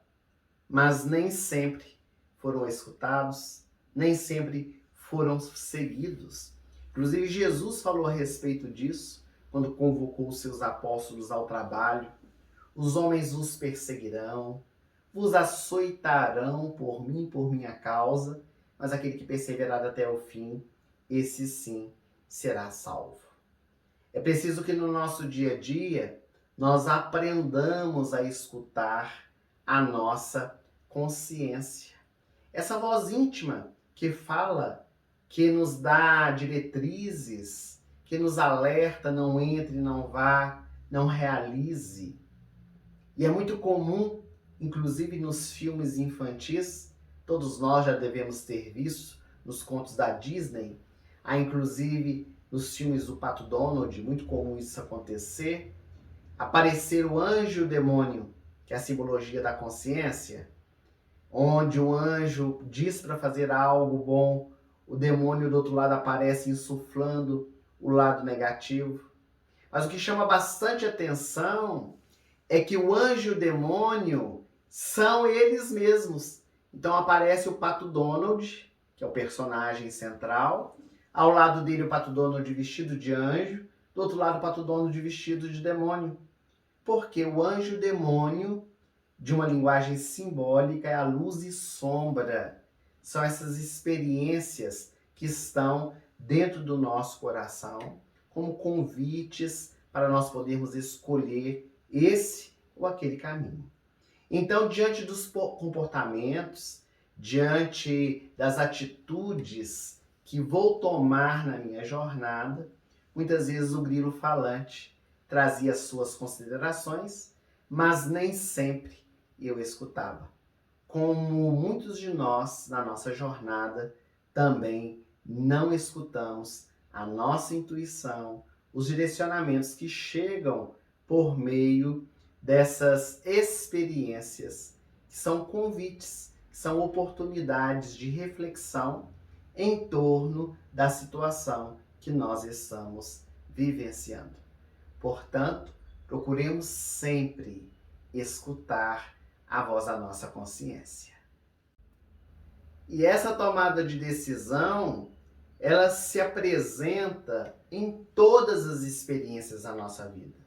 mas nem sempre foram escutados, nem sempre foram seguidos. Inclusive, Jesus falou a respeito disso, quando convocou os seus apóstolos ao trabalho. Os homens os perseguirão, vos açoitarão por mim, por minha causa, mas aquele que perseverar até o fim, esse sim será salvo. É preciso que no nosso dia a dia nós aprendamos a escutar a nossa consciência. Essa voz íntima que fala, que nos dá diretrizes, que nos alerta, não entre, não vá, não realize. E é muito comum, inclusive nos filmes infantis, todos nós já devemos ter visto, nos contos da Disney, há inclusive nos filmes do Pato Donald, muito comum isso acontecer, aparecer o anjo e o demônio, que é a simbologia da consciência, onde o anjo diz para fazer algo bom, o demônio do outro lado aparece insuflando o lado negativo. Mas o que chama bastante atenção é que o anjo e o demônio são eles mesmos. Então aparece o Pato Donald, que é o personagem central, ao lado dele o Pato Donald vestido de anjo, do outro lado o Pato Donald vestido de demônio. Porque o anjo e o demônio, de uma linguagem simbólica, é a luz e sombra. São essas experiências que estão dentro do nosso coração, como convites para nós podermos escolher esse ou aquele caminho. Então, diante dos comportamentos, diante das atitudes que vou tomar na minha jornada, muitas vezes o grilo falante trazia suas considerações, mas nem sempre eu escutava. Como muitos de nós, na nossa jornada, também não escutamos a nossa intuição, os direcionamentos que chegam por meio dessas experiências, que são convites, que são oportunidades de reflexão em torno da situação que nós estamos vivenciando. Portanto, procuremos sempre escutar a voz da nossa consciência. E essa tomada de decisão, ela se apresenta em todas as experiências da nossa vida,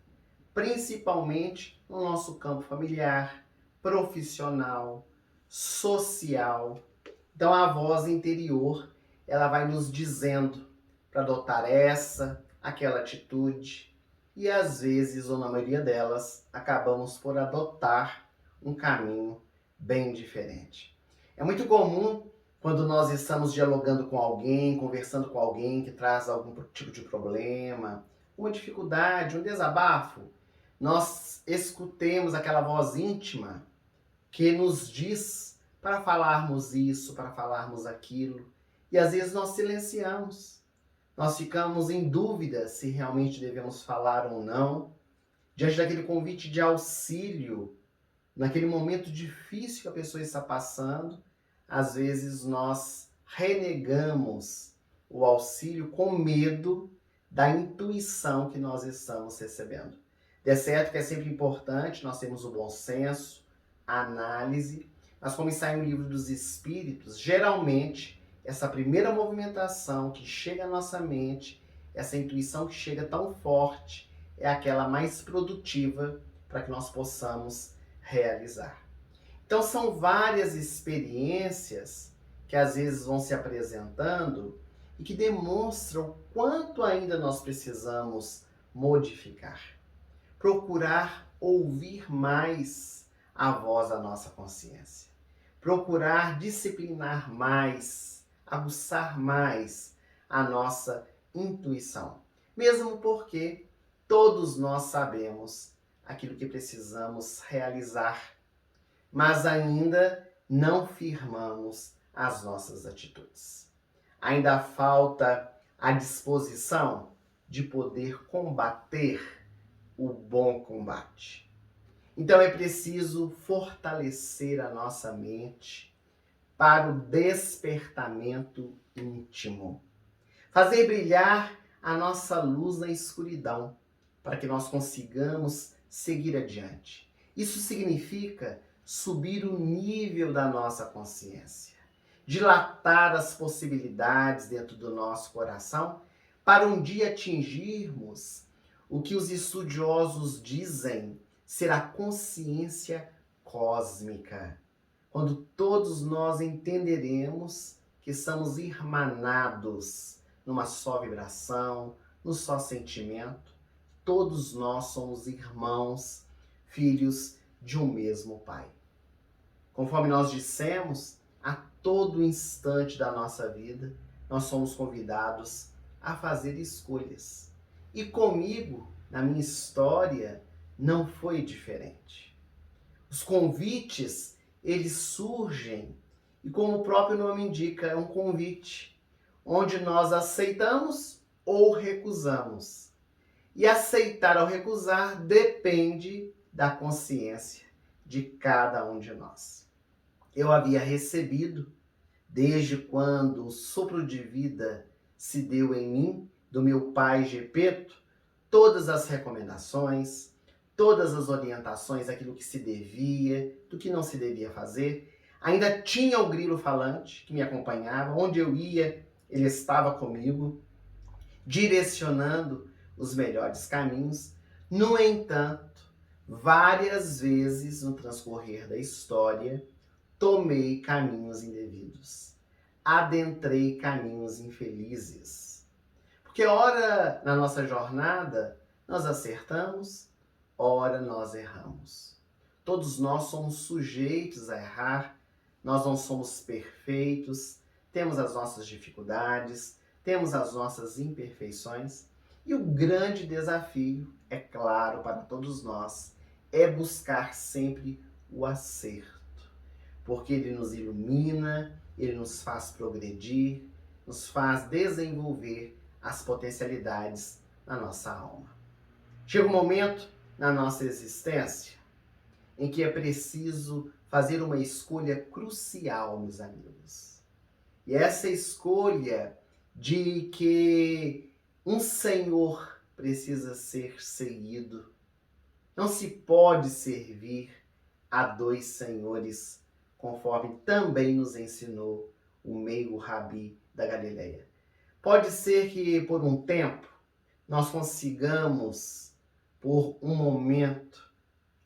principalmente no nosso campo familiar, profissional, social. Então a voz interior, ela vai nos dizendo para adotar essa, aquela atitude, e às vezes, ou na maioria delas, acabamos por adotar um caminho bem diferente. É muito comum quando nós estamos dialogando com alguém, conversando com alguém que traz algum tipo de problema, uma dificuldade, um desabafo, nós escutemos aquela voz íntima que nos diz para falarmos isso, para falarmos aquilo, e às vezes nós silenciamos. Nós ficamos em dúvida se realmente devemos falar ou não, diante daquele convite de auxílio, naquele momento difícil que a pessoa está passando. Às vezes nós renegamos o auxílio com medo da intuição que nós estamos recebendo. De certo que é sempre importante nós termos o bom senso, a análise, mas como está no Livro dos Espíritos, geralmente essa primeira movimentação que chega à nossa mente, essa intuição que chega tão forte, é aquela mais produtiva para que nós possamos realizar. Então são várias experiências que às vezes vão se apresentando e que demonstram quanto ainda nós precisamos modificar. Procurar ouvir mais a voz da nossa consciência. Procurar disciplinar mais, aguçar mais a nossa intuição. Mesmo porque todos nós sabemos aquilo que precisamos realizar, mas ainda não firmamos as nossas atitudes. Ainda falta a disposição de poder combater o bom combate. Então é preciso fortalecer a nossa mente para o despertamento íntimo. Fazer brilhar a nossa luz na escuridão, para que nós consigamos seguir adiante. Isso significa subir o nível da nossa consciência, dilatar as possibilidades dentro do nosso coração, para um dia atingirmos o que os estudiosos dizem ser a consciência cósmica, quando todos nós entenderemos que estamos irmanados numa só vibração, num só sentimento. Todos nós somos irmãos, filhos de um mesmo Pai. Conforme nós dissemos, a todo instante da nossa vida, nós somos convidados a fazer escolhas. E comigo, na minha história, não foi diferente. Os convites, eles surgem, e como o próprio nome indica, é um convite, onde nós aceitamos ou recusamos. E aceitar ou recusar depende da consciência de cada um de nós. Eu havia recebido, desde quando o sopro de vida se deu em mim, do meu pai Gepeto, todas as recomendações, todas as orientações, aquilo que se devia, do que não se devia fazer. Ainda tinha o grilo falante que me acompanhava, onde eu ia, ele estava comigo, direcionando os melhores caminhos. No entanto, várias vezes no transcorrer da história, tomei caminhos indevidos. adentrei caminhos infelizes. Porque ora na nossa jornada nós acertamos, ora nós erramos. Todos nós somos sujeitos a errar, nós não somos perfeitos, temos as nossas dificuldades, temos as nossas imperfeições. E o grande desafio, é claro, para todos nós, é buscar sempre o acerto. Porque ele nos ilumina, ele nos faz progredir, nos faz desenvolver as potencialidades na nossa alma. Chega um momento na nossa existência em que é preciso fazer uma escolha crucial, meus amigos. E essa escolha de que um Senhor precisa ser seguido. Não se pode servir a dois senhores, conforme também nos ensinou o meigo Rabi da Galileia. Pode ser que por um tempo nós consigamos, por um momento,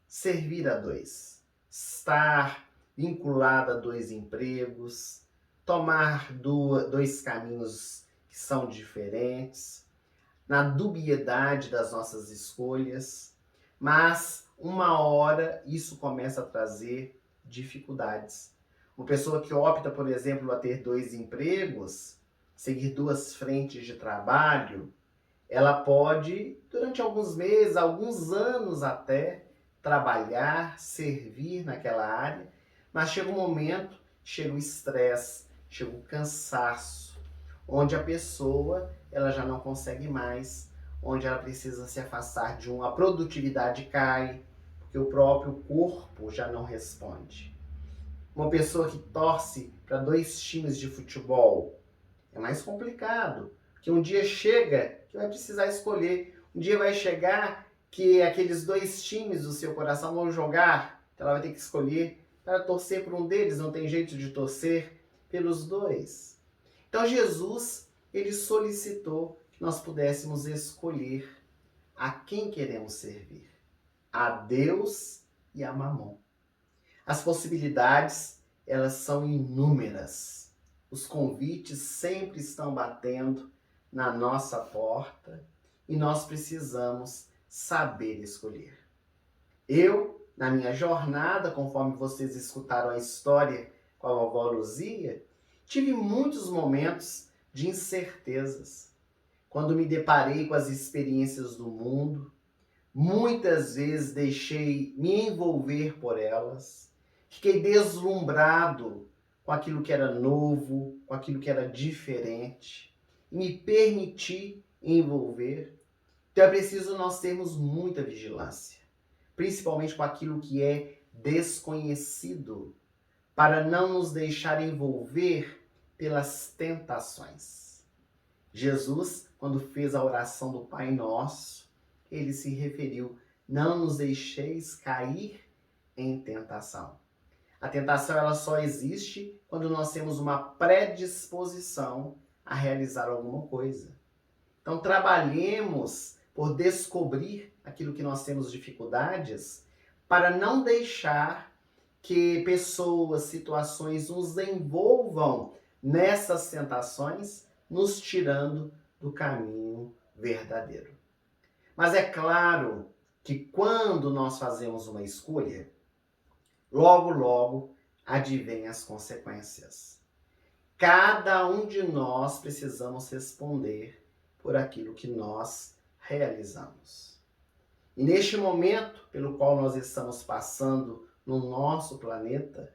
servir a dois, estar vinculado a dois empregos, tomar dois caminhos que são diferentes, na dubiedade das nossas escolhas, mas uma hora isso começa a trazer dificuldades. Uma pessoa que opta, por exemplo, a ter dois empregos, seguir duas frentes de trabalho, ela pode, durante alguns meses, alguns anos até, trabalhar, servir naquela área, mas chega um momento, chega o estresse, chega o cansaço, onde a pessoa ela já não consegue mais, onde ela precisa se afastar de a produtividade cai, porque o próprio corpo já não responde. Uma pessoa que torce para dois times de futebol é mais complicado, porque um dia chega que vai precisar escolher, um dia vai chegar que aqueles dois times do seu coração vão jogar, então ela vai ter que escolher para torcer por um deles, não tem jeito de torcer pelos dois. Então Jesus, ele solicitou que nós pudéssemos escolher a quem queremos servir, a Deus e a Mamon. As possibilidades, elas são inúmeras. Os convites sempre estão batendo na nossa porta e nós precisamos saber escolher. Eu, na minha jornada, conforme vocês escutaram a história com a vovó Luzia, tive muitos momentos de incertezas. Quando me deparei com as experiências do mundo, muitas vezes deixei me envolver por elas, fiquei deslumbrado com aquilo que era novo, com aquilo que era diferente, e me permiti envolver. Então é preciso nós termos muita vigilância, principalmente com aquilo que é desconhecido, para não nos deixar envolver pelas tentações. Jesus, quando fez a oração do Pai Nosso, ele se referiu: não nos deixeis cair em tentação. A tentação ela só existe quando nós temos uma predisposição a realizar alguma coisa. Então trabalhemos por descobrir aquilo que nós temos dificuldades, para não deixar que pessoas, situações nos envolvam nessas tentações, nos tirando do caminho verdadeiro. Mas é claro que quando nós fazemos uma escolha, logo, logo advém as consequências. Cada um de nós precisamos responder por aquilo que nós realizamos. E neste momento pelo qual nós estamos passando no nosso planeta,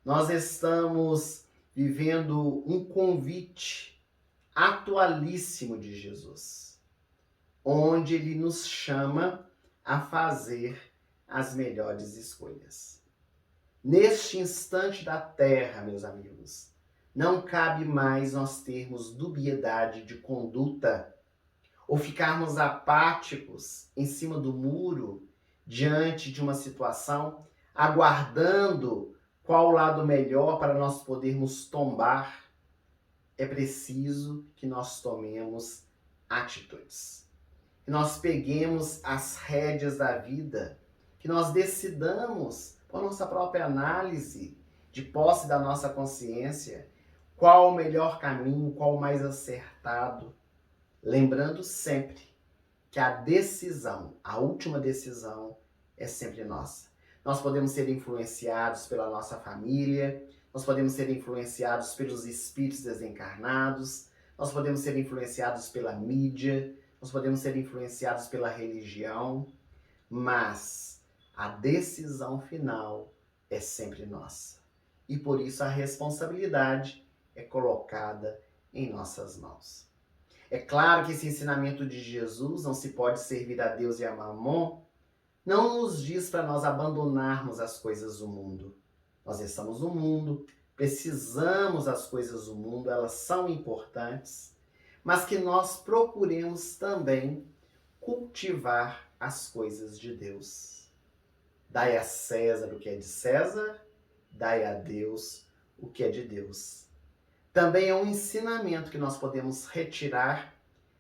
nós estamos vivendo um convite atualíssimo de Jesus, onde ele nos chama a fazer as melhores escolhas. Neste instante da Terra, meus amigos, não cabe mais nós termos dubiedade de conduta ou ficarmos apáticos em cima do muro diante de uma situação, aguardando qual o lado melhor para nós podermos tombar. É preciso que nós tomemos atitudes, que nós peguemos as rédeas da vida, que nós decidamos, por nossa própria análise, de posse da nossa consciência, qual o melhor caminho, qual o mais acertado, lembrando sempre que a decisão, a última decisão, é sempre nossa. Nós podemos ser influenciados pela nossa família, nós podemos ser influenciados pelos espíritos desencarnados, nós podemos ser influenciados pela mídia, nós podemos ser influenciados pela religião, mas a decisão final é sempre nossa. E por isso a responsabilidade é colocada em nossas mãos. É claro que esse ensinamento de Jesus, não se pode servir a Deus e a Mamon, não nos diz para nós abandonarmos as coisas do mundo. Nós estamos no mundo, precisamos das coisas do mundo, elas são importantes, mas que nós procuremos também cultivar as coisas de Deus. Dai a César o que é de César, dai a Deus o que é de Deus. Também é um ensinamento que nós podemos retirar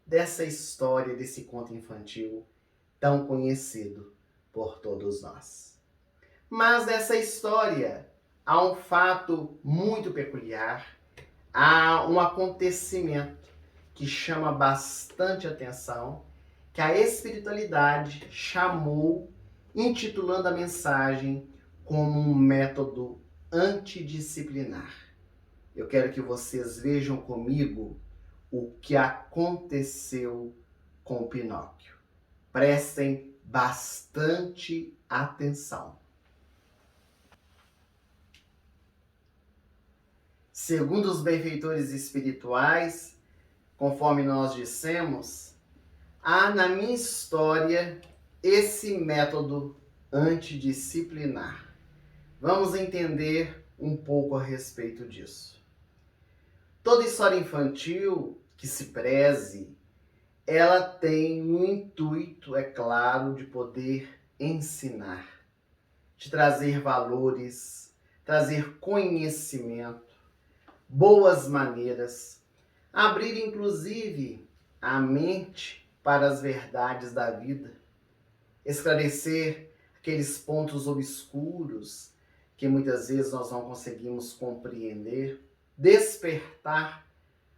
dessa história, desse conto infantil tão conhecido por todos nós. Mas nessa história há um fato muito peculiar, há um acontecimento que chama bastante atenção, que a espiritualidade chamou, intitulando a mensagem como um método antidisciplinar. Eu quero que vocês vejam comigo o que aconteceu com Pinóquio. Prestem bastante atenção. Segundo os benfeitores espirituais, conforme nós dissemos, há na minha história esse método antidisciplinar. Vamos entender um pouco a respeito disso. Toda história infantil que se preze, ela tem um intuito, é claro, de poder ensinar, de trazer valores, trazer conhecimento, boas maneiras, abrir inclusive a mente para as verdades da vida, esclarecer aqueles pontos obscuros que muitas vezes nós não conseguimos compreender, despertar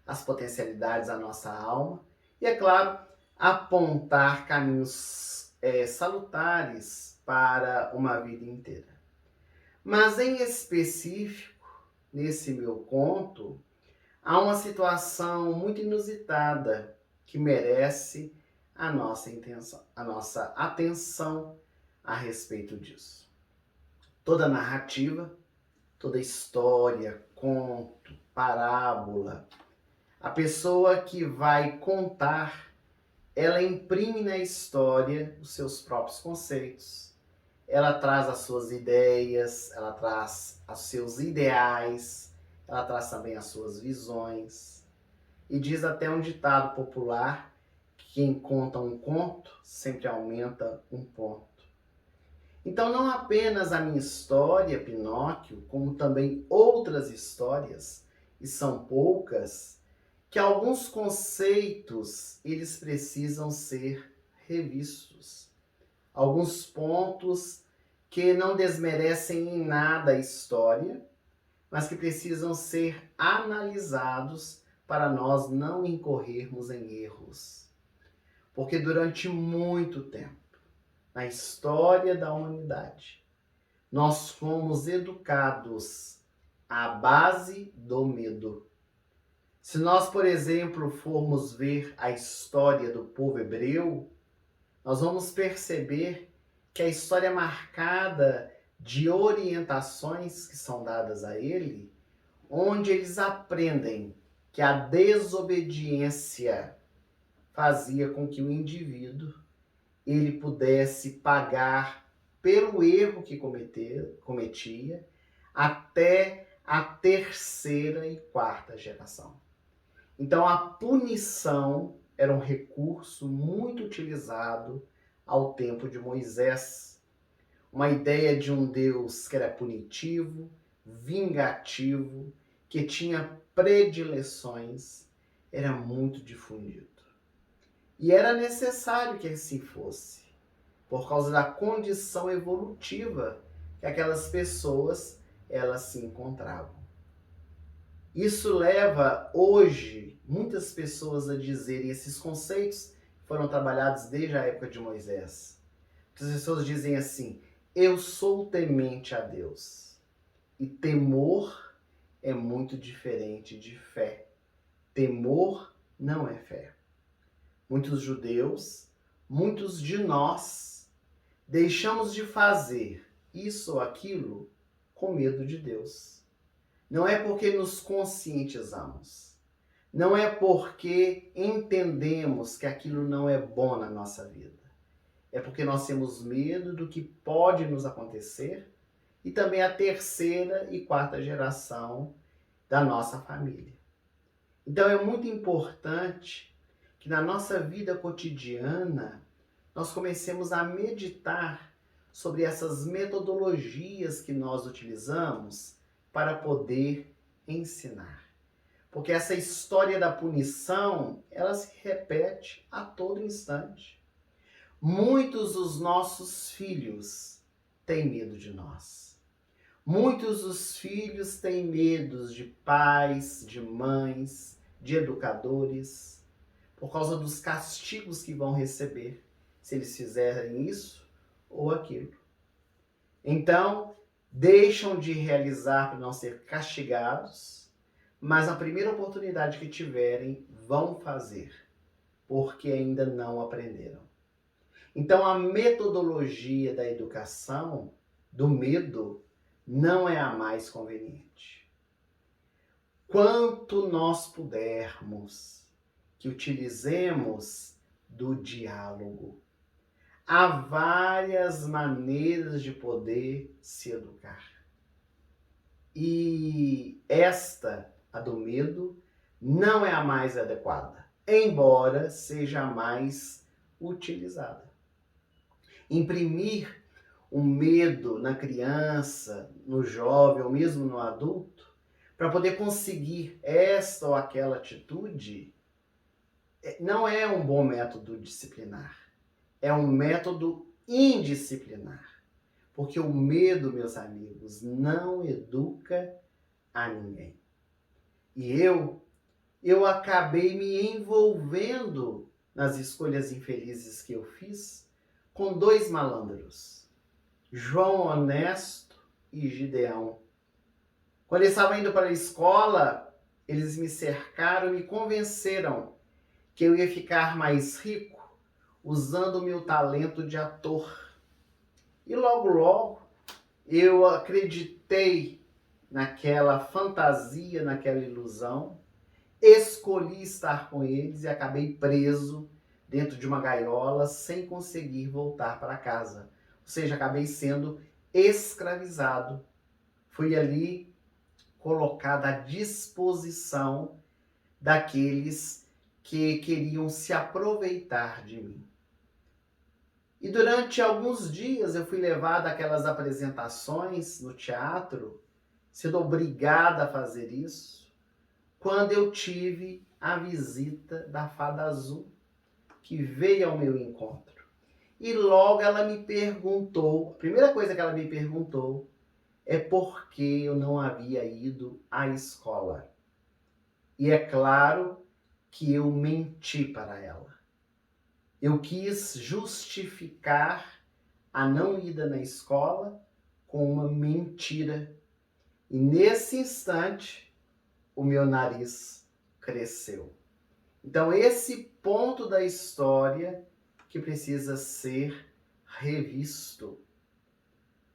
as potencialidades da nossa alma e, é claro, apontar caminhos salutares para uma vida inteira. Mas, em específico, nesse meu conto, há uma situação muito inusitada que merece a nossa atenção a respeito disso. Toda narrativa, toda história, conto, parábola, a pessoa que vai contar, ela imprime na história os seus próprios conceitos. Ela traz as suas ideias, ela traz os seus ideais, ela traz também as suas visões. E diz até um ditado popular que quem conta um conto sempre aumenta um ponto. Então, não apenas a minha história, Pinóquio, como também outras histórias, e são poucas, que alguns conceitos eles precisam ser revistos. Alguns pontos que não desmerecem em nada a história, mas que precisam ser analisados para nós não incorrermos em erros. Porque durante muito tempo, na história da humanidade, nós fomos educados à base do medo. Se nós, por exemplo, formos ver a história do povo hebreu, nós vamos perceber que a história é marcada de orientações que são dadas a ele, onde eles aprendem que a desobediência fazia com que o indivíduo ele pudesse pagar pelo erro que cometia até a terceira e quarta geração. Então a punição era um recurso muito utilizado ao tempo de Moisés. Uma ideia de um Deus que era punitivo, vingativo, que tinha predileções, era muito difundido. E era necessário que assim fosse, por causa da condição evolutiva que aquelas pessoas elas se encontravam. Isso leva hoje muitas pessoas a dizerem esses conceitos que foram trabalhados desde a época de Moisés. As pessoas dizem assim: eu sou temente a Deus. E temor é muito diferente de fé. Temor não é fé. Muitos judeus, muitos de nós, deixamos de fazer isso ou aquilo com medo de Deus. Não é porque nos conscientizamos. Não é porque entendemos que aquilo não é bom na nossa vida. É porque nós temos medo do que pode nos acontecer e também a terceira e quarta geração da nossa família. Então é muito importante que na nossa vida cotidiana nós comecemos a meditar sobre essas metodologias que nós utilizamos para poder ensinar. Porque essa história da punição, ela se repete a todo instante. Muitos dos nossos filhos têm medo de nós. Muitos dos filhos têm medo de pais, de mães, de educadores, por causa dos castigos que vão receber se eles fizerem isso ou aquilo. Então, deixam de realizar para não ser castigados, mas na primeira oportunidade que tiverem, vão fazer, porque ainda não aprenderam. Então, a metodologia da educação, do medo, não é a mais conveniente. Quanto nós pudermos que utilizemos do diálogo. Há várias maneiras de poder se educar. E esta, a do medo, não é a mais adequada, embora seja a mais utilizada. Imprimir um medo na criança, no jovem ou mesmo no adulto, para poder conseguir esta ou aquela atitude, não é um bom método disciplinar. É um método indisciplinar. Porque o medo, meus amigos, não educa a ninguém. E eu acabei me envolvendo nas escolhas infelizes que eu fiz com dois malandros, João Honesto e Gideão. Quando eles estavam indo para a escola, eles me cercaram e me convenceram que eu ia ficar mais rico usando o meu talento de ator. E logo eu acreditei naquela fantasia, naquela ilusão, escolhi estar com eles e acabei preso dentro de uma gaiola sem conseguir voltar para casa. Ou seja, acabei sendo escravizado. Fui ali colocado à disposição daqueles que queriam se aproveitar de mim. E durante alguns dias eu fui levado àquelas apresentações no teatro, sendo obrigada a fazer isso, quando eu tive a visita da Fada Azul, que veio ao meu encontro. E logo ela me perguntou, a primeira coisa que ela me perguntou é por que eu não havia ido à escola. E é claro que eu menti para ela. Eu quis justificar a não ida na escola com uma mentira. E nesse instante, o meu nariz cresceu. Então, esse ponto da história que precisa ser revisto.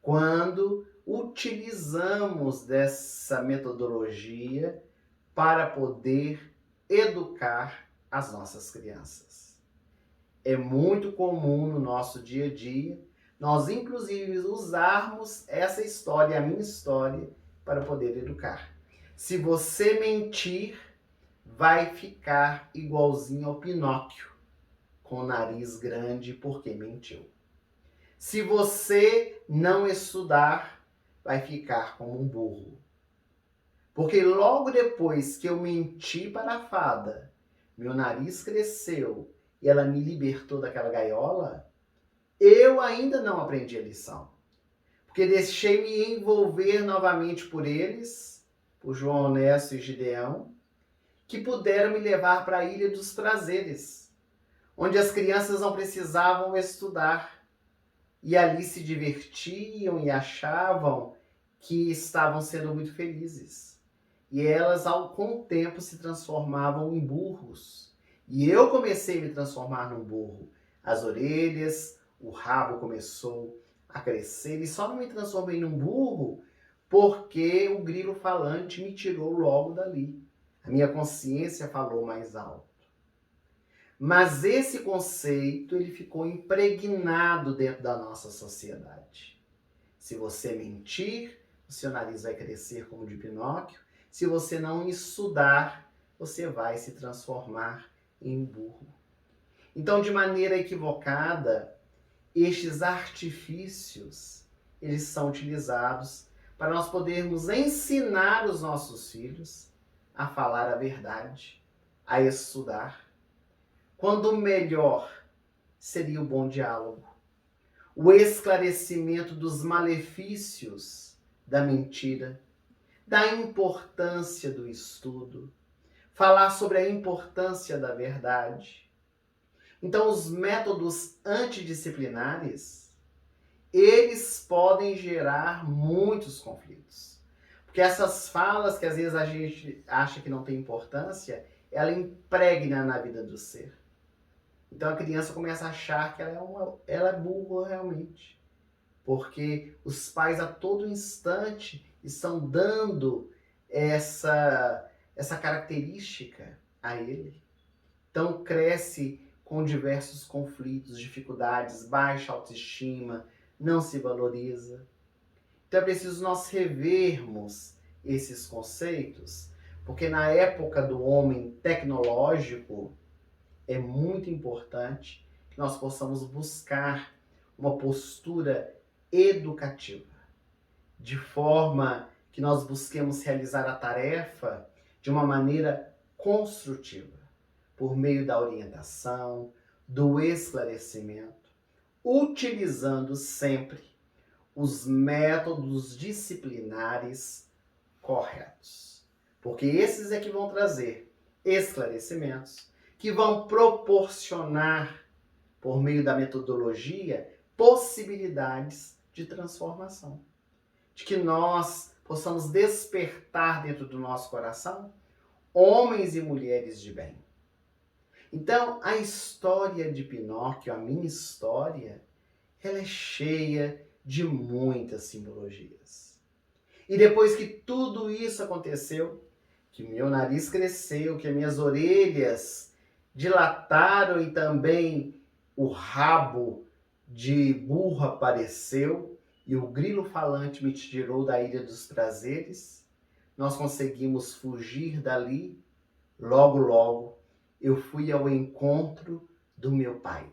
Quando utilizamos dessa metodologia para poder educar as nossas crianças. É muito comum no nosso dia a dia nós, inclusive, usarmos essa história, a minha história, para poder educar. Se você mentir, vai ficar igualzinho ao Pinóquio, com o nariz grande porque mentiu. Se você não estudar, vai ficar como um burro. Porque logo depois que eu menti para a fada, meu nariz cresceu e ela me libertou daquela gaiola, eu ainda não aprendi a lição. Porque deixei-me envolver novamente por eles, por João Honesto e Gideão, que puderam me levar para a Ilha dos Prazeres, onde as crianças não precisavam estudar e ali se divertiam e achavam que estavam sendo muito felizes. E elas, com o tempo, se transformavam em burros. E eu comecei a me transformar num burro. As orelhas, o rabo começou a crescer e só não me transformei num burro porque o grilo falante me tirou logo dali. A minha consciência falou mais alto. Mas esse conceito ele ficou impregnado dentro da nossa sociedade. Se você mentir, o seu nariz vai crescer como o de Pinóquio. Se você não estudar, você vai se transformar em burro. Então, de maneira equivocada, estes artifícios, eles são utilizados para nós podermos ensinar os nossos filhos a falar a verdade, a estudar, quando o melhor seria o bom diálogo, o esclarecimento dos malefícios da mentira, da importância do estudo, falar sobre a importância da verdade. Então, os métodos antidisciplinares, eles podem gerar muitos conflitos. Porque essas falas que às vezes a gente acha que não tem importância, ela impregna na vida do ser. Então a criança começa a achar que ela é burra realmente. Porque os pais a todo instante estão dando essa característica a ele. Então cresce com diversos conflitos, dificuldades, baixa autoestima, não se valoriza. Então é preciso nós revermos esses conceitos, porque na época do homem tecnológico é muito importante que nós possamos buscar uma postura educativa, de forma que nós busquemos realizar a tarefa de uma maneira construtiva, por meio da orientação, do esclarecimento, utilizando sempre os métodos disciplinares corretos. Porque esses é que vão trazer esclarecimentos, que vão proporcionar, por meio da metodologia, possibilidades de transformação. De que nós possamos despertar dentro do nosso coração homens e mulheres de bem. Então, a história de Pinóquio, a minha história, ela é cheia de muitas simbologias. E depois que tudo isso aconteceu, que meu nariz cresceu, que as minhas orelhas dilataram e também o rabo de burro apareceu e o grilo falante me tirou da Ilha dos Prazeres, nós conseguimos fugir dali. Logo, logo, eu fui ao encontro do meu pai.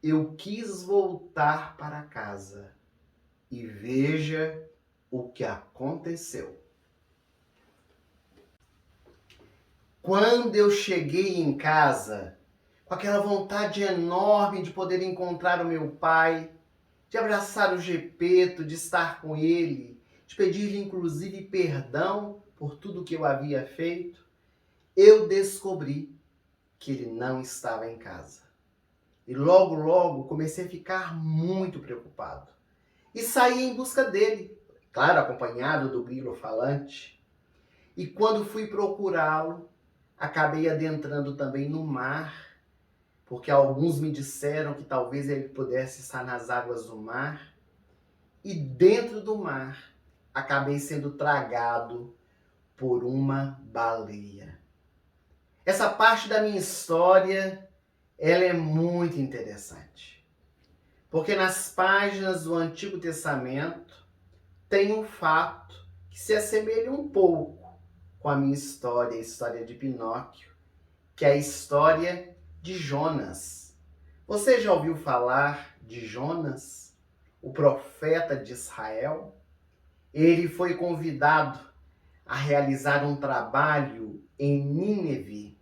Eu quis voltar para casa e veja o que aconteceu. Quando eu cheguei em casa, com aquela vontade enorme de poder encontrar o meu pai, de abraçar o Gepeto, de estar com ele, de pedir-lhe inclusive perdão por tudo que eu havia feito, eu descobri que ele não estava em casa. E logo, logo comecei a ficar muito preocupado. E saí em busca dele, claro, acompanhado do grilo falante. E quando fui procurá-lo, acabei adentrando também no mar, porque alguns me disseram que talvez ele pudesse estar nas águas do mar. E dentro do mar, acabei sendo tragado por uma baleia. Essa parte da minha história, ela é muito interessante. Porque nas páginas do Antigo Testamento tem um fato que se assemelha um pouco com a minha história, a história de Pinóquio, que é a história de Jonas. Você já ouviu falar de Jonas, o profeta de Israel? Ele foi convidado a realizar um trabalho em Nínive.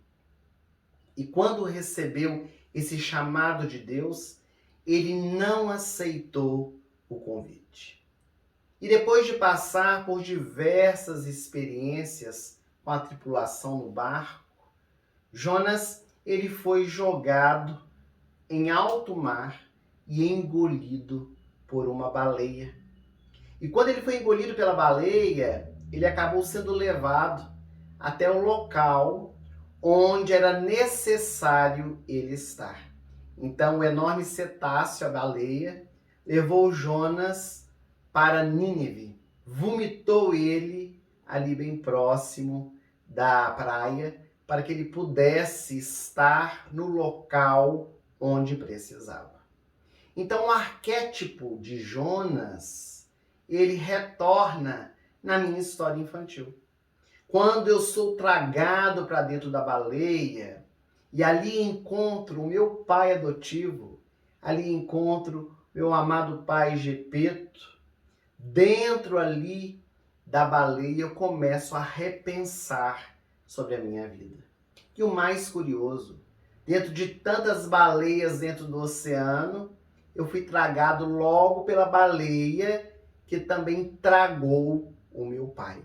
E quando recebeu esse chamado de Deus, ele não aceitou o convite. E depois de passar por diversas experiências com a tripulação no barco, Jonas ele foi jogado em alto mar e engolido por uma baleia. E quando ele foi engolido pela baleia, ele acabou sendo levado até o local onde era necessário ele estar. Então, o enorme cetáceo, a baleia, levou Jonas para Nínive, vomitou ele ali bem próximo da praia, para que ele pudesse estar no local onde precisava. Então, o arquétipo de Jonas, ele retorna na minha história infantil. Quando eu sou tragado para dentro da baleia, e ali encontro o meu pai adotivo, ali encontro meu amado pai Gepeto, dentro ali da baleia eu começo a repensar sobre a minha vida. E o mais curioso, dentro de tantas baleias dentro do oceano, eu fui tragado logo pela baleia que também tragou o meu pai.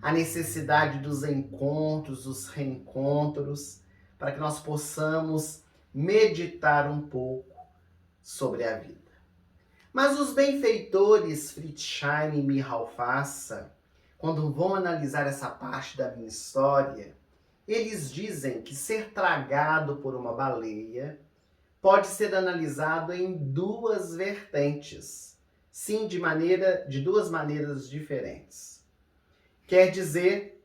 A necessidade dos encontros, dos reencontros, para que nós possamos meditar um pouco sobre a vida. Mas os benfeitores Friedschein e Michal Fassa, quando vão analisar essa parte da minha história, eles dizem que ser tragado por uma baleia pode ser analisado em duas vertentes. Sim, de duas maneiras diferentes. Quer dizer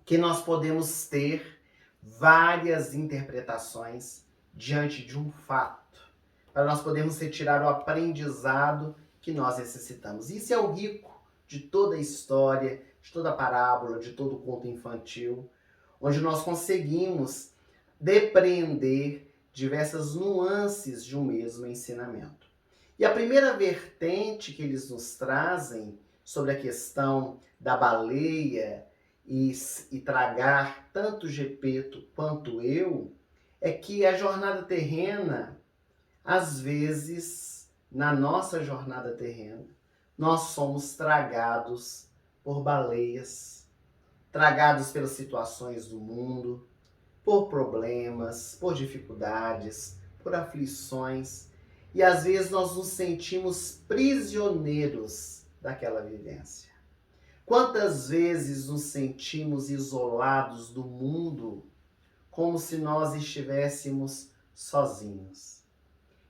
que nós podemos ter várias interpretações diante de um fato, para nós podermos retirar o aprendizado que nós necessitamos. Isso é o rico de toda a história, de toda a parábola, de todo o conto infantil, onde nós conseguimos depreender diversas nuances de um mesmo ensinamento. E a primeira vertente que eles nos trazem sobre a questão da baleia e tragar tanto Gepeto quanto eu, é que a jornada terrena, às vezes, na nossa jornada terrena, nós somos tragados por baleias, tragados pelas situações do mundo, por problemas, por dificuldades, por aflições, e às vezes nós nos sentimos prisioneiros daquela vivência. Quantas vezes nos sentimos isolados do mundo, como se nós estivéssemos sozinhos?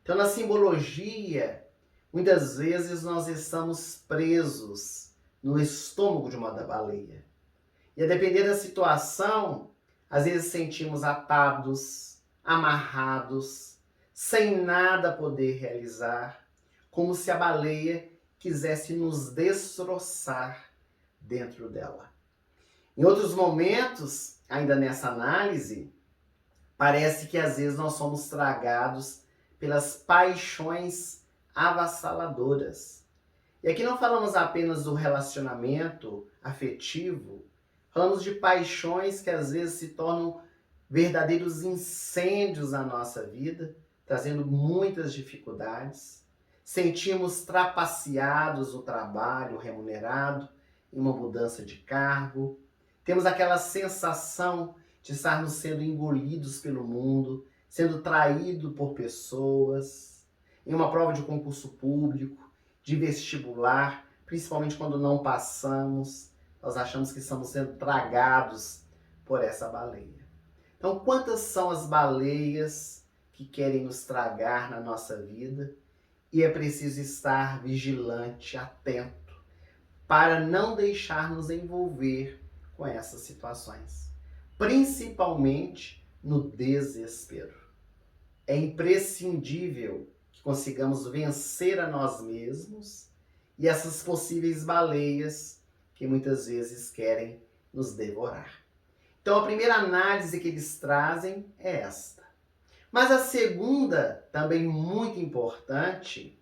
Então, na simbologia, muitas vezes nós estamos presos no estômago de uma baleia. E a depender da situação, às vezes sentimos atados, amarrados, sem nada poder realizar, como se a baleia quisesse nos destroçar dentro dela. Em outros momentos, ainda nessa análise, parece que às vezes nós somos tragados pelas paixões avassaladoras. E aqui não falamos apenas do relacionamento afetivo, falamos de paixões que às vezes se tornam verdadeiros incêndios na nossa vida, trazendo muitas dificuldades. Sentimos trapaceados no trabalho remunerado, em uma mudança de cargo. Temos aquela sensação de estarmos sendo engolidos pelo mundo, sendo traído por pessoas, em uma prova de concurso público, de vestibular, principalmente quando não passamos, nós achamos que estamos sendo tragados por essa baleia. Então, quantas são as baleias que querem nos tragar na nossa vida? E é preciso estar vigilante, atento, para não deixar nos envolver com essas situações, principalmente no desespero. É imprescindível que consigamos vencer a nós mesmos e essas possíveis baleias que muitas vezes querem nos devorar. Então, a primeira análise que eles trazem é esta. Mas a segunda, também muito importante,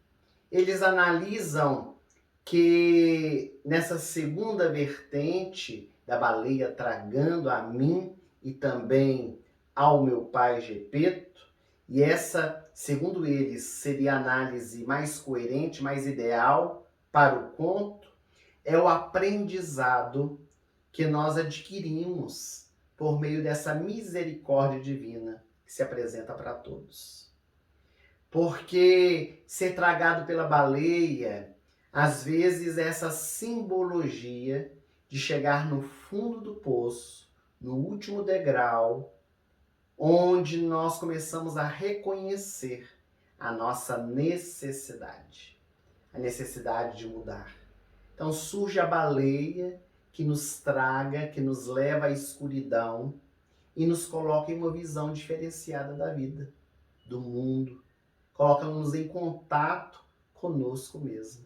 eles analisam que nessa segunda vertente da baleia tragando a mim e também ao meu pai Gepeto, e essa, segundo eles, seria a análise mais coerente, mais ideal para o conto, é o aprendizado que nós adquirimos por meio dessa misericórdia divina que se apresenta para todos. Porque ser tragado pela baleia, às vezes essa simbologia de chegar no fundo do poço, no último degrau, onde nós começamos a reconhecer a nossa necessidade, a necessidade de mudar. Então surge a baleia que nos traga, que nos leva à escuridão e nos coloca em uma visão diferenciada da vida, do mundo, coloca-nos em contato conosco mesmo.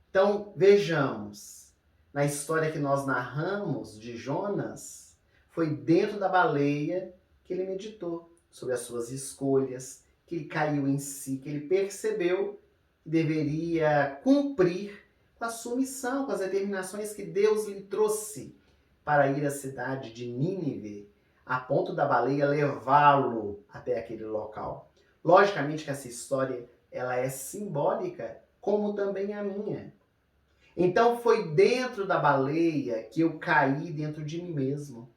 Então vejamos, na história que nós narramos de Jonas, foi dentro da baleia que ele meditou sobre as suas escolhas, que ele caiu em si, que ele percebeu que deveria cumprir com a sua missão, com as determinações que Deus lhe trouxe para ir à cidade de Nínive, a ponto da baleia levá-lo até aquele local. Logicamente que essa história ela é simbólica, como também a minha. Então foi dentro da baleia que eu caí dentro de mim mesmo.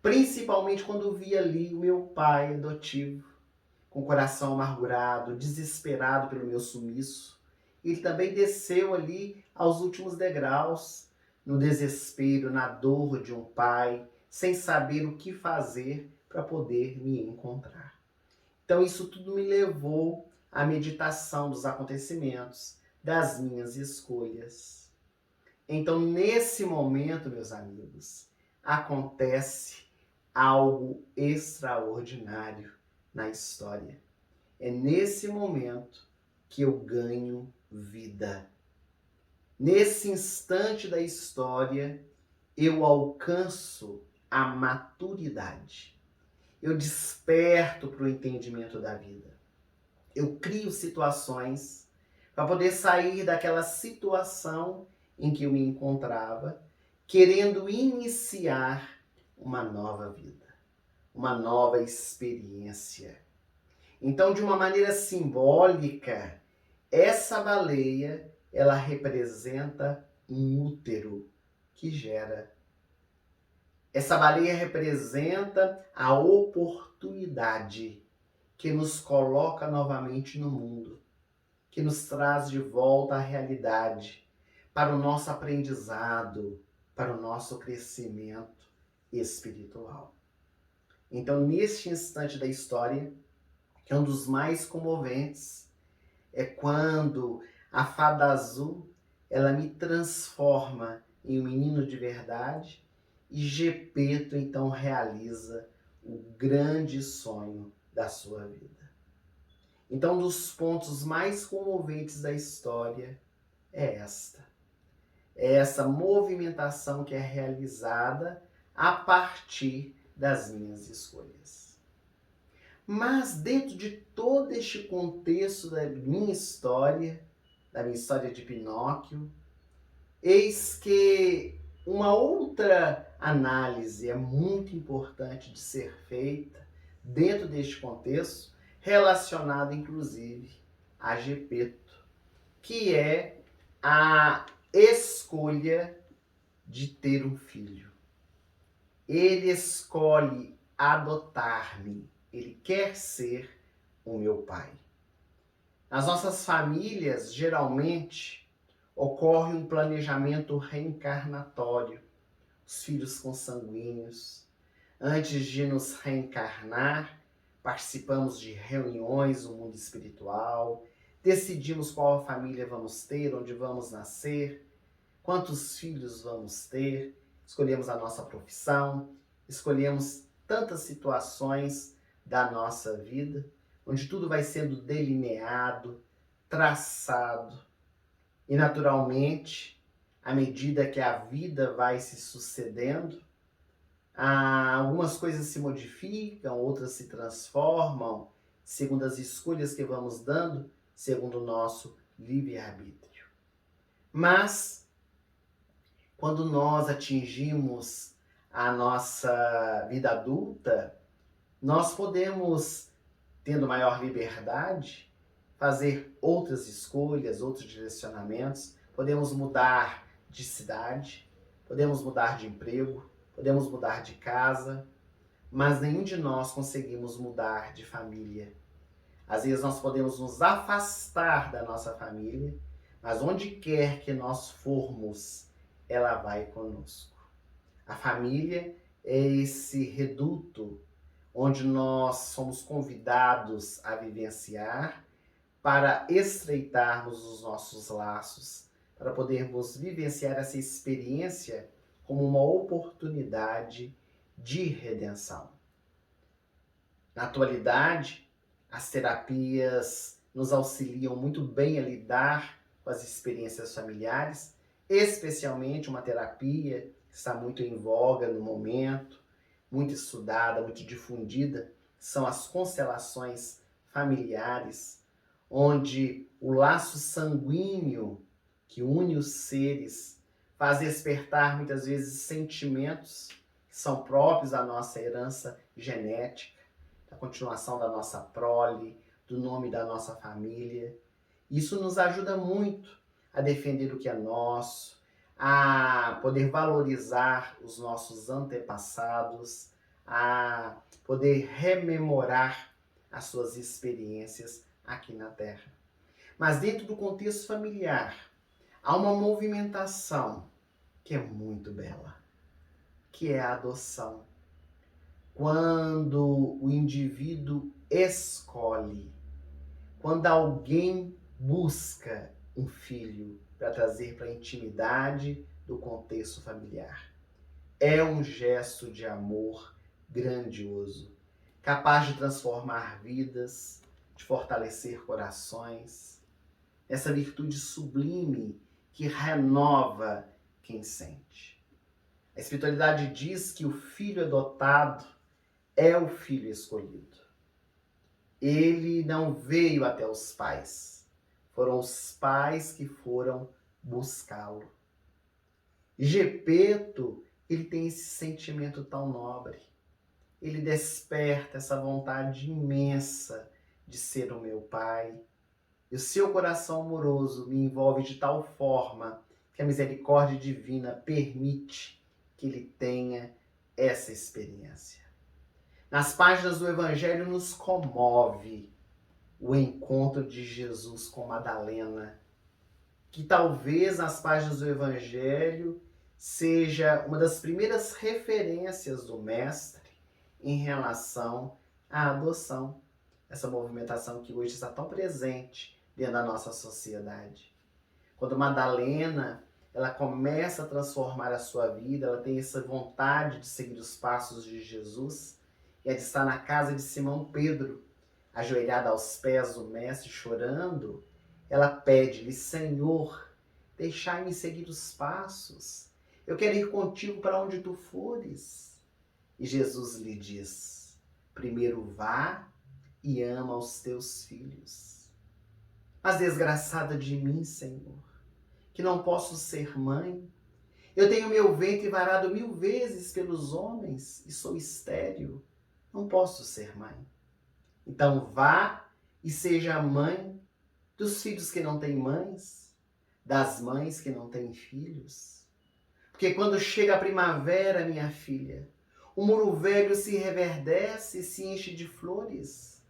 Principalmente quando vi ali o meu pai adotivo, com o coração amargurado, desesperado pelo meu sumiço. Ele também desceu ali aos últimos degraus, no desespero, na dor de um pai, sem saber o que fazer para poder me encontrar. Então isso tudo me levou à meditação dos acontecimentos, das minhas escolhas. Então nesse momento, meus amigos, acontece algo extraordinário na história. É nesse momento que eu ganho vida. Nesse instante da história, eu alcanço a maturidade. Eu desperto para o entendimento da vida. Eu crio situações para poder sair daquela situação em que eu me encontrava, querendo iniciar uma nova vida, uma nova experiência. Então, de uma maneira simbólica, essa baleia, ela representa um útero que gera. Essa baleia representa a oportunidade que nos coloca novamente no mundo, que nos traz de volta à realidade, para o nosso aprendizado, para o nosso crescimento espiritual. Então, neste instante da história, que é um dos mais comoventes, é quando a fada azul, ela me transforma em um menino de verdade e Gepeto então realiza o grande sonho da sua vida. Então, um dos pontos mais comoventes da história é essa movimentação que é realizada a partir das minhas escolhas. Mas dentro de todo este contexto da minha história de Pinóquio, eis que uma outra análise é muito importante de ser feita dentro deste contexto, relacionada inclusive a Gepeto, que é a escolha de ter um filho. Ele escolhe adotar-me. Ele quer ser o meu pai. Nas nossas famílias, geralmente, ocorre um planejamento reencarnatório. Os filhos consanguíneos. Antes de nos reencarnar, participamos de reuniões no mundo espiritual, decidimos qual a família vamos ter, onde vamos nascer, quantos filhos vamos ter, escolhemos a nossa profissão, escolhemos tantas situações da nossa vida, onde tudo vai sendo delineado, traçado. E naturalmente, à medida que a vida vai se sucedendo, algumas coisas se modificam, outras se transformam, segundo as escolhas que vamos dando, segundo o nosso livre-arbítrio. Mas, quando nós atingimos a nossa vida adulta, nós podemos, tendo maior liberdade, fazer outras escolhas, outros direcionamentos, podemos mudar de cidade, podemos mudar de emprego, podemos mudar de casa, mas nenhum de nós conseguimos mudar de família. Às vezes nós podemos nos afastar da nossa família, mas onde quer que nós formos, ela vai conosco. A família é esse reduto onde nós somos convidados a vivenciar para estreitarmos os nossos laços, para podermos vivenciar essa experiência como uma oportunidade de redenção. Na atualidade, as terapias nos auxiliam muito bem a lidar com as experiências familiares, especialmente uma terapia que está muito em voga no momento, muito estudada, muito difundida, são as constelações familiares, onde o laço sanguíneo que une os seres faz despertar muitas vezes sentimentos que são próprios da nossa herança genética, da continuação da nossa prole, do nome da nossa família. Isso nos ajuda muito a defender o que é nosso, a poder valorizar os nossos antepassados, a poder rememorar as suas experiências aqui na Terra. Mas dentro do contexto familiar, há uma movimentação que é muito bela, que é a adoção. Quando o indivíduo escolhe, quando alguém busca um filho para trazer para a intimidade do contexto familiar. É um gesto de amor grandioso, capaz de transformar vidas, de fortalecer corações. Essa virtude sublime que renova quem sente. A espiritualidade diz que o filho adotado é o filho escolhido. Ele não veio até os pais. Foram os pais que foram buscá-lo. E Gepeto, ele tem esse sentimento tão nobre. Ele desperta essa vontade imensa de ser o meu pai. E o seu coração amoroso me envolve de tal forma que a misericórdia divina permite que ele tenha essa experiência. Nas páginas do Evangelho nos comove o encontro de Jesus com Madalena, que talvez nas páginas do Evangelho seja uma das primeiras referências do Mestre em relação à adoção. Essa movimentação que hoje está tão presente dentro da nossa sociedade. Quando Madalena, ela começa a transformar a sua vida, ela tem essa vontade de seguir os passos de Jesus, e ela está na casa de Simão Pedro, ajoelhada aos pés do Mestre, chorando, ela pede-lhe: Senhor, deixai-me seguir os passos. Eu quero ir contigo para onde tu fores. E Jesus lhe diz: primeiro vá e ama os teus filhos. Mas desgraçada de mim, Senhor, que não posso ser mãe. Eu tenho meu ventre varado 1000 vezes pelos homens e sou estéril. Não posso ser mãe. Então vá e seja mãe dos filhos que não têm mães, das mães que não têm filhos. Porque quando chega a primavera, minha filha, o muro velho se reverdece e se enche de flores.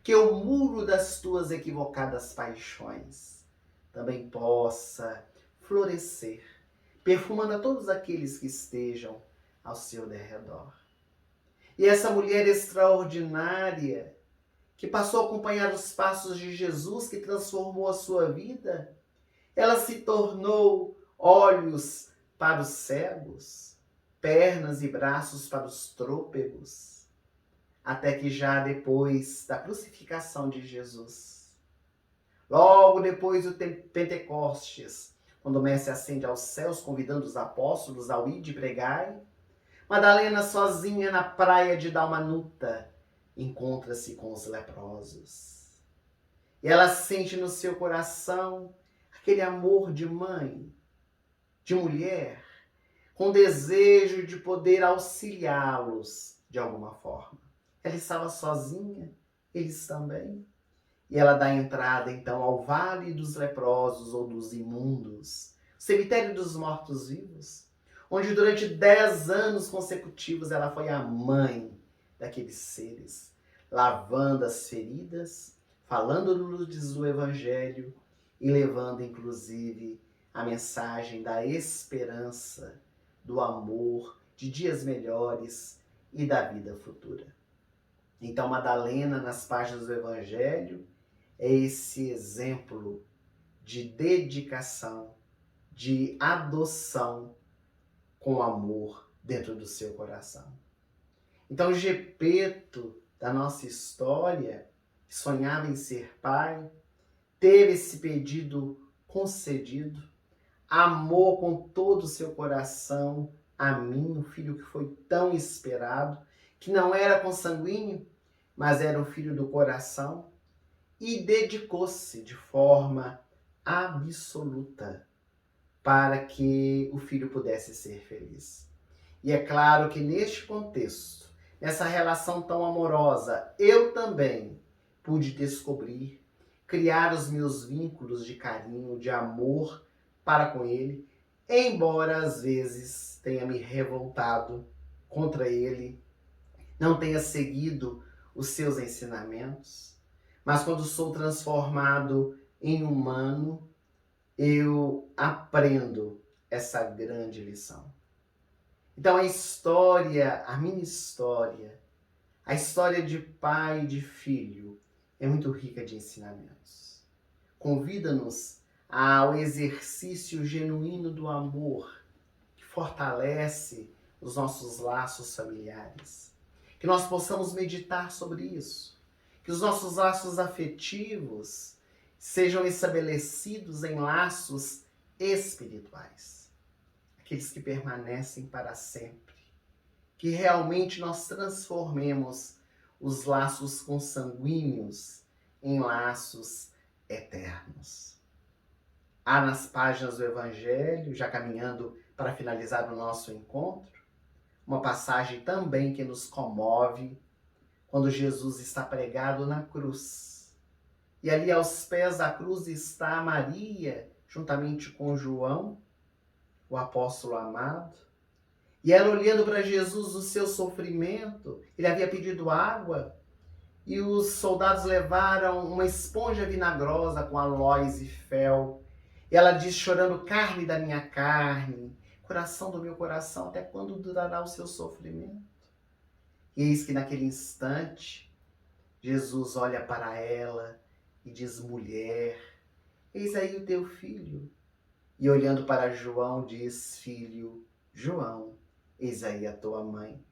Que o muro das tuas equivocadas paixões também possa florescer, perfumando a todos aqueles que estejam ao seu derredor. E essa mulher extraordinária, que passou a acompanhar os passos de Jesus, que transformou a sua vida, ela se tornou olhos para os cegos, pernas e braços para os trôpegos, até que já depois da crucificação de Jesus, logo depois do Pentecostes, quando o Mestre ascende aos céus, convidando os apóstolos ao ir de pregai, Madalena, sozinha na praia de Dalmanuta, encontra-se com os leprosos. E ela sente no seu coração aquele amor de mãe, de mulher, com desejo de poder auxiliá-los de alguma forma. Ela estava sozinha, eles também. E ela dá entrada, então, ao Vale dos Leprosos ou dos Imundos, cemitério dos mortos-vivos, onde durante 10 anos consecutivos ela foi a mãe daqueles seres, lavando as feridas, falando-lhes do Evangelho e levando, inclusive, a mensagem da esperança, do amor, de dias melhores e da vida futura. Então, Madalena, nas páginas do Evangelho, é esse exemplo de dedicação, de adoção com amor dentro do seu coração. Então, Gepeto, da nossa história, que sonhava em ser pai, teve esse pedido concedido, amou com todo o seu coração a mim, o filho que foi tão esperado, que não era consanguíneo, mas era o filho do coração, e dedicou-se de forma absoluta para que o filho pudesse ser feliz. E é claro que neste contexto, nessa relação tão amorosa, eu também pude descobrir, criar os meus vínculos de carinho, de amor para com ele, embora às vezes tenha me revoltado contra ele, não tenha seguido os seus ensinamentos, mas quando sou transformado em humano, eu aprendo essa grande lição. Então a história, a minha história, a história de pai e de filho é muito rica de ensinamentos. Convida-nos ao exercício genuíno do amor, que fortalece os nossos laços familiares. Que nós possamos meditar sobre isso. Que os nossos laços afetivos sejam estabelecidos em laços espirituais. Aqueles que permanecem para sempre. Que realmente nós transformemos os laços consanguíneos em laços eternos. Há nas páginas do Evangelho, já caminhando para finalizar o nosso encontro, uma passagem também que nos comove, quando Jesus está pregado na cruz. E ali aos pés da cruz está Maria, juntamente com João, o apóstolo amado. E ela olhando para Jesus, o seu sofrimento, ele havia pedido água, e os soldados levaram uma esponja vinagrosa com aloés e fel. E ela diz, chorando, carne da minha carne, coração do meu coração, até quando durará o seu sofrimento? E eis que naquele instante, Jesus olha para ela e diz, mulher, eis aí o teu filho. E olhando para João, diz, filho, João, eis aí a tua mãe.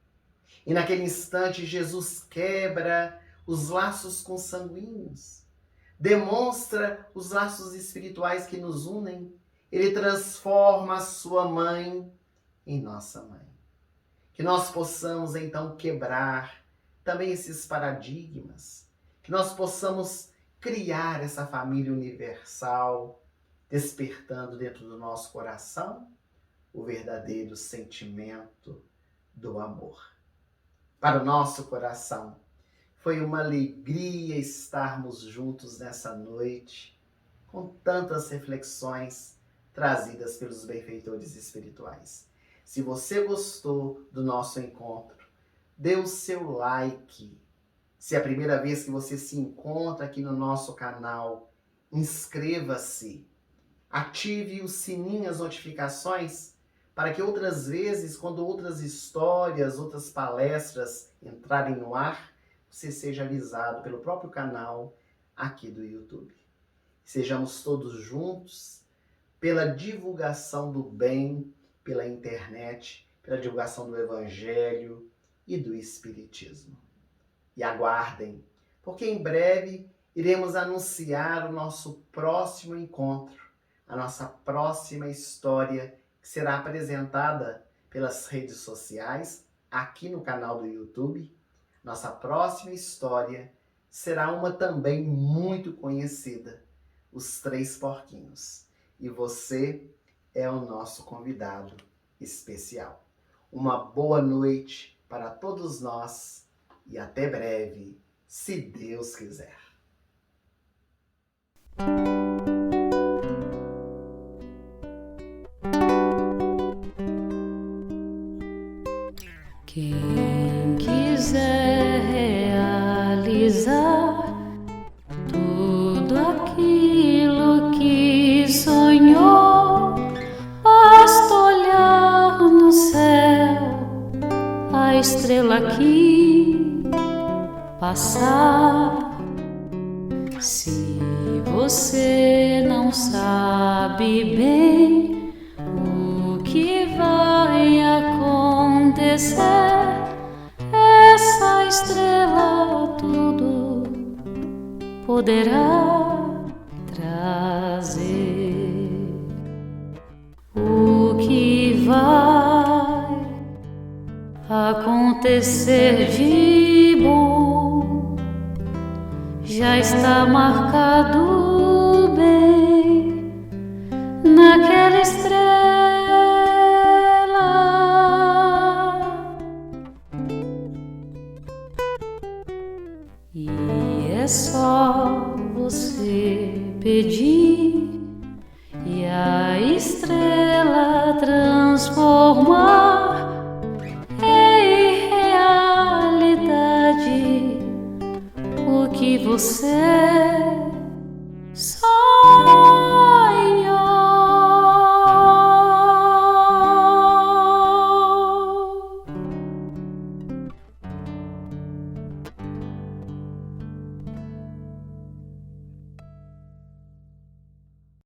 E naquele instante, Jesus quebra os laços consanguíneos, demonstra os laços espirituais que nos unem. Ele transforma a sua mãe em nossa mãe. Que nós possamos, então, quebrar também esses paradigmas. Que nós possamos criar essa família universal, despertando dentro do nosso coração o verdadeiro sentimento do amor. Para o nosso coração, foi uma alegria estarmos juntos nessa noite, com tantas reflexões trazidas pelos benfeitores espirituais. Se você gostou do nosso encontro, dê o seu like. Se é a primeira vez que você se encontra aqui no nosso canal, inscreva-se. Ative o sininho, as notificações, para que outras vezes, quando outras histórias, outras palestras entrarem no ar, você seja avisado pelo próprio canal aqui do YouTube. Sejamos todos juntos pela divulgação do bem, pela internet, pela divulgação do Evangelho e do Espiritismo. E aguardem, porque em breve iremos anunciar o nosso próximo encontro, a nossa próxima história, que será apresentada pelas redes sociais, aqui no canal do YouTube. Nossa próxima história será uma também muito conhecida, Os Três Porquinhos. E você é o nosso convidado especial. Uma boa noite para todos nós e até breve, se Deus quiser. Quem quiser realizar tudo aquilo que sonhou, basta olhar no céu a estrela aqui passar. Se você não sabe bem o que vai acontecer, essa estrela tudo poderá trazer. O que vai acontecer de bom já está marcado bem naquela estrela. E é só você pedir e a estrela